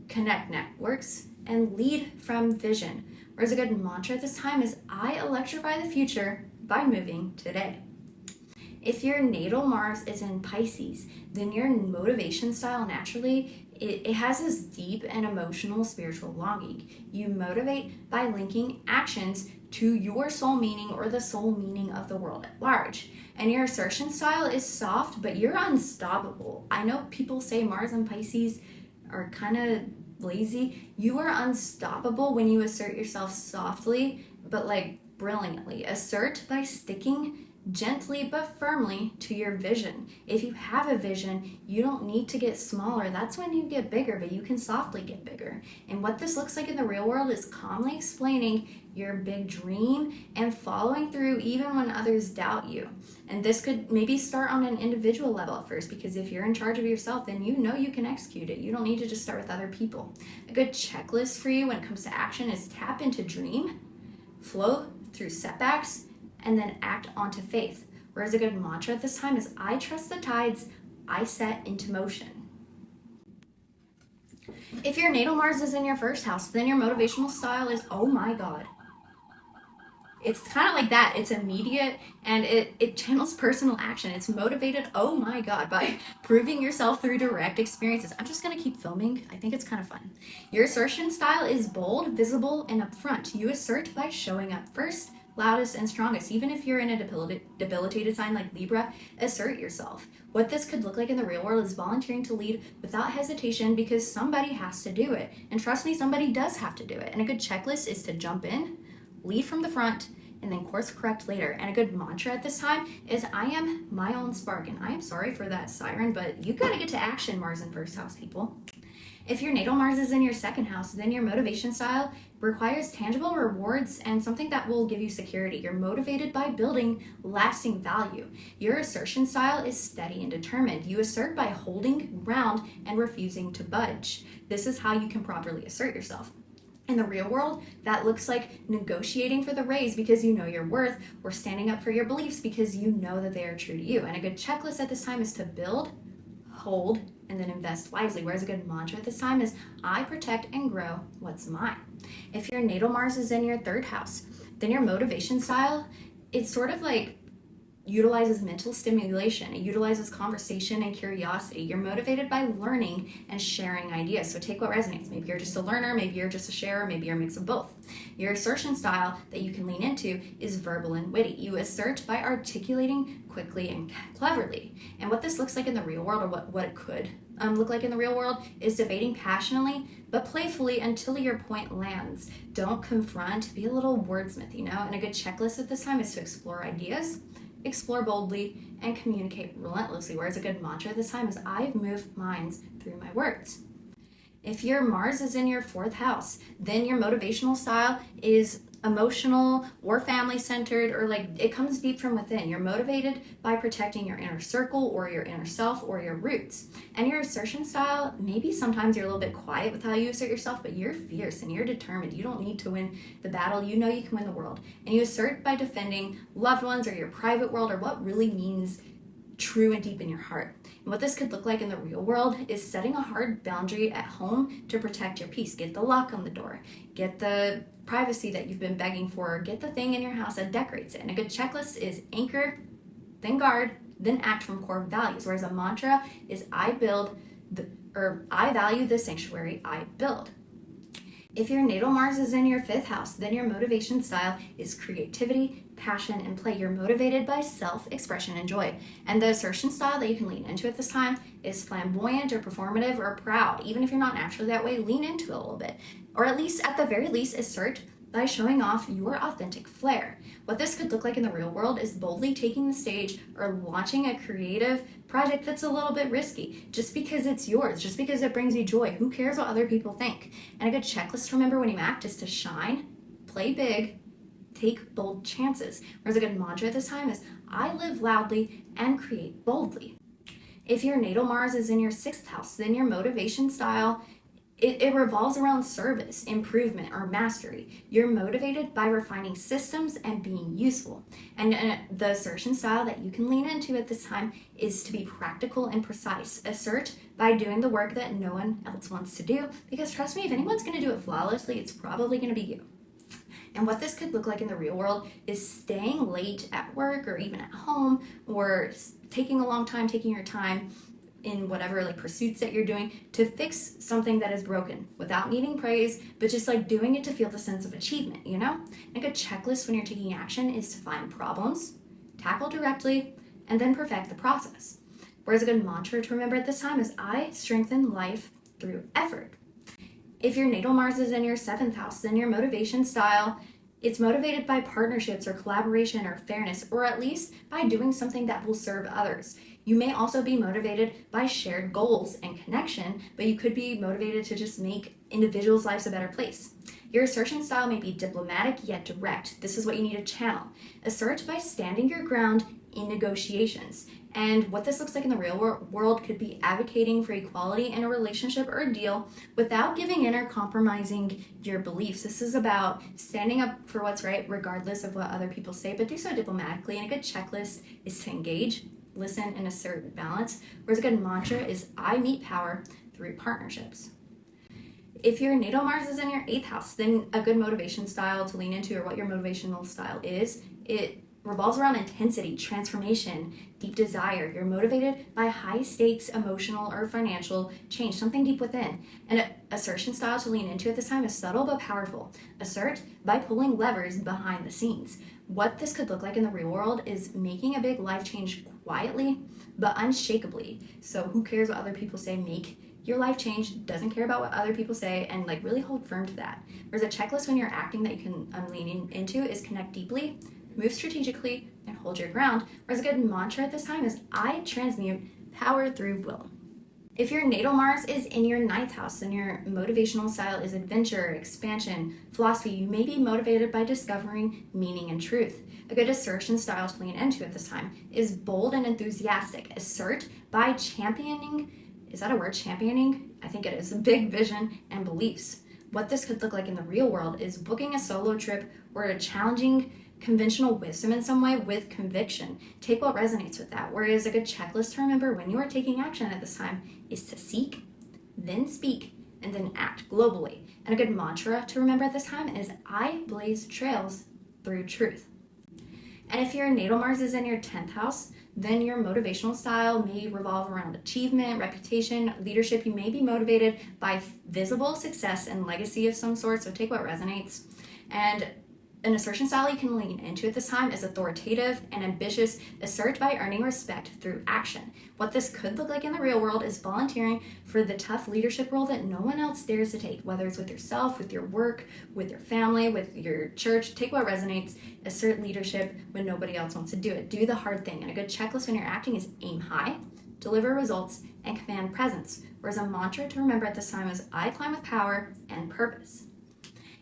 connect networks, and lead from vision. Whereas a good mantra at this time is I electrify the future by moving today. If your natal Mars is in Pisces, then your motivation style naturally, it has this deep and emotional spiritual longing. You motivate by linking actions to your soul meaning or the soul meaning of the world at large. And your assertion style is soft, but you're unstoppable. I know people say Mars and Pisces are kind of lazy. You are unstoppable when you assert yourself softly, but like brilliantly. Assert by sticking gently but firmly to your vision. If you have a vision, you don't need to get smaller. That's when you get bigger, but you can softly get bigger. And what this looks like in the real world is calmly explaining your big dream and following through even when others doubt you. And this could maybe start on an individual level at first, because if you're in charge of yourself, then you know you can execute it. You don't need to just start with other people. A good checklist for you when it comes to action is tap into dream, flow through setbacks, and then act onto faith. Whereas a good mantra at this time is I trust the tides I set into motion. If your natal Mars is in your first house, then your motivational style is oh my god. It's kind of like that. It's immediate and it channels personal action. It's motivated, oh my god, by proving yourself through direct experiences. I'm just going to keep filming. I think it's kind of fun. Your assertion style is bold, visible, and upfront. You assert by showing up first, loudest, and strongest. Even if you're in a debilitated sign like Libra, assert yourself. What this could look like in the real world is volunteering to lead without hesitation because somebody has to do it. And trust me, somebody does have to do it. And a good checklist is to jump in, lead from the front, and then course correct later. And a good mantra at this time is I am my own spark. And I am sorry for that siren, but you gotta get to action, Mars in first house, people. If your natal Mars is in your second house, then your motivation style requires tangible rewards and something that will give you security. You're motivated by building lasting value. Your assertion style is steady and determined. You assert by holding ground and refusing to budge. This is how you can properly assert yourself. In the real world, that looks like negotiating for the raise because you know your worth, or standing up for your beliefs because you know that they are true to you. And a good checklist at this time is to build, hold, and then invest wisely. Whereas a good mantra at this time is, I protect and grow what's mine. If your natal Mars is in your third house, then your motivation style, it's sort of like utilizes mental stimulation. It utilizes conversation and curiosity. You're motivated by learning and sharing ideas. So take what resonates. Maybe you're just a learner, maybe you're just a sharer, maybe you're a mix of both. Your assertion style that you can lean into is verbal and witty. You assert by articulating quickly and cleverly. And what this looks like in the real world, or what it could look like in the real world, is debating passionately but playfully until your point lands. Don't confront, be a little wordsmith, And a good checklist at this time is to explore ideas, explore boldly, and communicate relentlessly. Whereas a good mantra this time is, I've moved minds through my words. If your Mars is in your fourth house, then your motivational style is emotional or family-centered, or like it comes deep from within. You're motivated by protecting your inner circle or your inner self or your roots. And your assertion style, maybe sometimes you're a little bit quiet with how you assert yourself, but you're fierce and you're determined. You don't need to win the battle. You know you can win the world. And you assert by defending loved ones or your private world, or what really means true and deep in your heart. And what this could look like in the real world is setting a hard boundary at home to protect your peace. Get the lock on the door, get the privacy that you've been begging for, get the thing in your house that decorates it. And a good checklist is anchor, then guard, then act from core values. Whereas a mantra is, I value the sanctuary I build. If your natal Mars is in your fifth house, then your motivation style is creativity, passion, and play. You're motivated by self-expression and joy. And the assertion style that you can lean into at this time is flamboyant or performative or proud. Even if you're not naturally that way, lean into it a little bit. Or at least, at the very least, assert by showing off your authentic flair. What this could look like in the real world is boldly taking the stage or launching a creative project that's a little bit risky, just because it's yours, just because it brings you joy. Who cares what other people think? And a good checklist to remember when you act is to shine, play big, take bold chances. Whereas a good mantra at this time is, I live loudly and create boldly. If your natal Mars is in your sixth house, then your motivation style, it revolves around service, improvement, or mastery. You're motivated by refining systems and being useful. And the assertion style that you can lean into at this time is to be practical and precise. Assert by doing the work that no one else wants to do, because trust me, if anyone's going to do it flawlessly, it's probably going to be you. And what this could look like in the real world is staying late at work or even at home, or taking a long time, taking your time in whatever like pursuits that you're doing to fix something that is broken without needing praise, but just like doing it to feel the sense of achievement, Like a checklist when you're taking action is to find problems, tackle directly, and then perfect the process. Whereas a good mantra to remember at this time is, I strengthen life through effort. If your natal Mars is in your seventh house, then your motivation style, it's motivated by partnerships or collaboration or fairness, or at least by doing something that will serve others. You may also be motivated by shared goals and connection, but you could be motivated to just make individuals' lives a better place. Your assertion style may be diplomatic yet direct. This is what you need to channel. Assert by standing your ground in negotiations. And what this looks like in the real world could be advocating for equality in a relationship or a deal without giving in or compromising your beliefs. This is about standing up for what's right regardless of what other people say, but do so diplomatically. And a good checklist is to engage, listen, and assert balance. Whereas a good mantra is, I meet power through partnerships. If your natal Mars is in your eighth house, then a good motivation style to lean into, or what your motivational style is, it revolves around intensity, transformation, deep desire. You're motivated by high stakes emotional or financial change, something deep within. And an assertion style to lean into at this time is subtle but powerful. Assert by pulling levers behind the scenes. What this could look like in the real world is making a big life change quietly but unshakably. So who cares what other people say? Make your life change, doesn't care about what other people say, and like really hold firm to that. Whereas a checklist when you're acting that you can lean into is connect deeply, move strategically, and hold your ground. Whereas a good mantra at this time is, I transmute power through will. If your natal Mars is in your 9th house, then your motivational style is adventure, expansion, philosophy. You may be motivated by discovering meaning and truth. A good assertion style to lean into at this time is bold and enthusiastic. Assert by championing, is that a word, championing? I think it is. A big vision and beliefs. What this could look like in the real world is booking a solo trip or a challenging conventional wisdom in some way with conviction. Take what resonates with that. Whereas a good checklist to remember when you are taking action at this time is to seek, then speak, and then act globally. And a good mantra to remember at this time is I blaze trails through truth. And if your natal Mars is in your 10th house, then your motivational style may revolve around achievement, reputation, leadership. You may be motivated by visible success and legacy of some sort, so take what resonates. And an assertion style you can lean into at this time is authoritative and ambitious. Assert by earning respect through action. What this could look like in the real world is volunteering for the tough leadership role that no one else dares to take, whether it's with yourself, with your work, with your family, with your church. Take what resonates. Assert leadership when nobody else wants to do it. Do the hard thing. And a good checklist when you're acting is aim high, deliver results, and command presence. Whereas a mantra to remember at this time is I climb with power and purpose.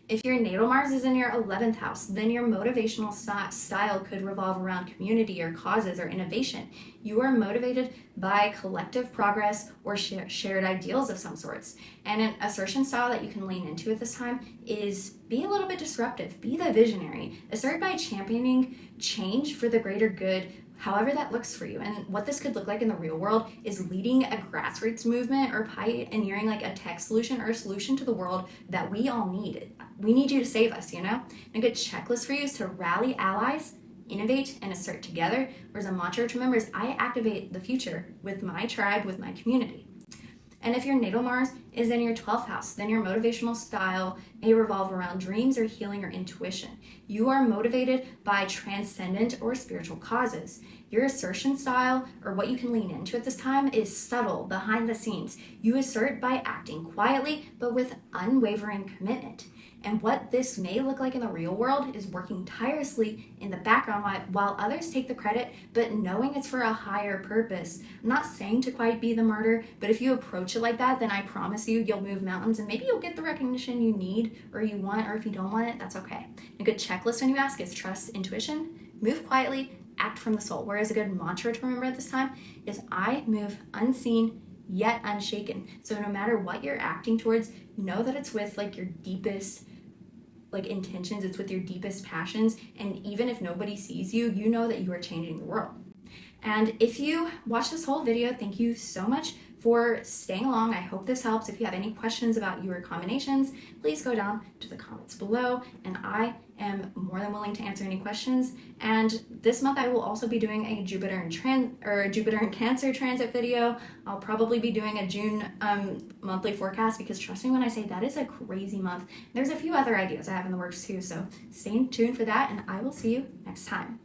If your natal Mars is in your 11th house, then your motivational style could revolve around community or causes or innovation. You are motivated by collective progress or shared ideals of some sorts. And an assertion style that you can lean into at this time is be a little bit disruptive, be the visionary. Assert by championing change for the greater good, however that looks for you. And what this could look like in the real world is leading a grassroots movement or pioneering like a tech solution or a solution to the world that we all need. We need you to save us, you know? And a good checklist for you is to rally allies, innovate, and assert together. Whereas a mantra to remember is I activate the future with my tribe, with my community. And if your natal Mars is in your 12th house, then your motivational style may revolve around dreams or healing or intuition. You are motivated by transcendent or spiritual causes. Your assertion style, or what you can lean into at this time, is subtle, behind the scenes. You assert by acting quietly, but with unwavering commitment. And what this may look like in the real world is working tirelessly in the background while others take the credit, but knowing it's for a higher purpose. I'm not saying to quite be the martyr, but if you approach it like that, then I promise you'll move mountains and maybe you'll get the recognition you need or you want, or if you don't want it, that's okay. A good checklist when you ask is trust intuition, move quietly, act from the soul. Whereas a good mantra to remember at this time is I move unseen yet unshaken. So no matter what you're acting towards, know that it's with like your deepest intentions, it's with your deepest passions, and even if nobody sees you, you know that you are changing the world. And if you watched this whole video, thank you so much for staying along. I hope this helps. If you have any questions about your combinations, please go down to the comments below, and I am more than willing to answer any questions. And this month I will also be doing a Jupiter and Cancer transit video. I'll probably be doing a June monthly forecast, because trust me when I say that is a crazy month. There's a few other ideas I have in the works too, so stay tuned for that, and I will see you next time.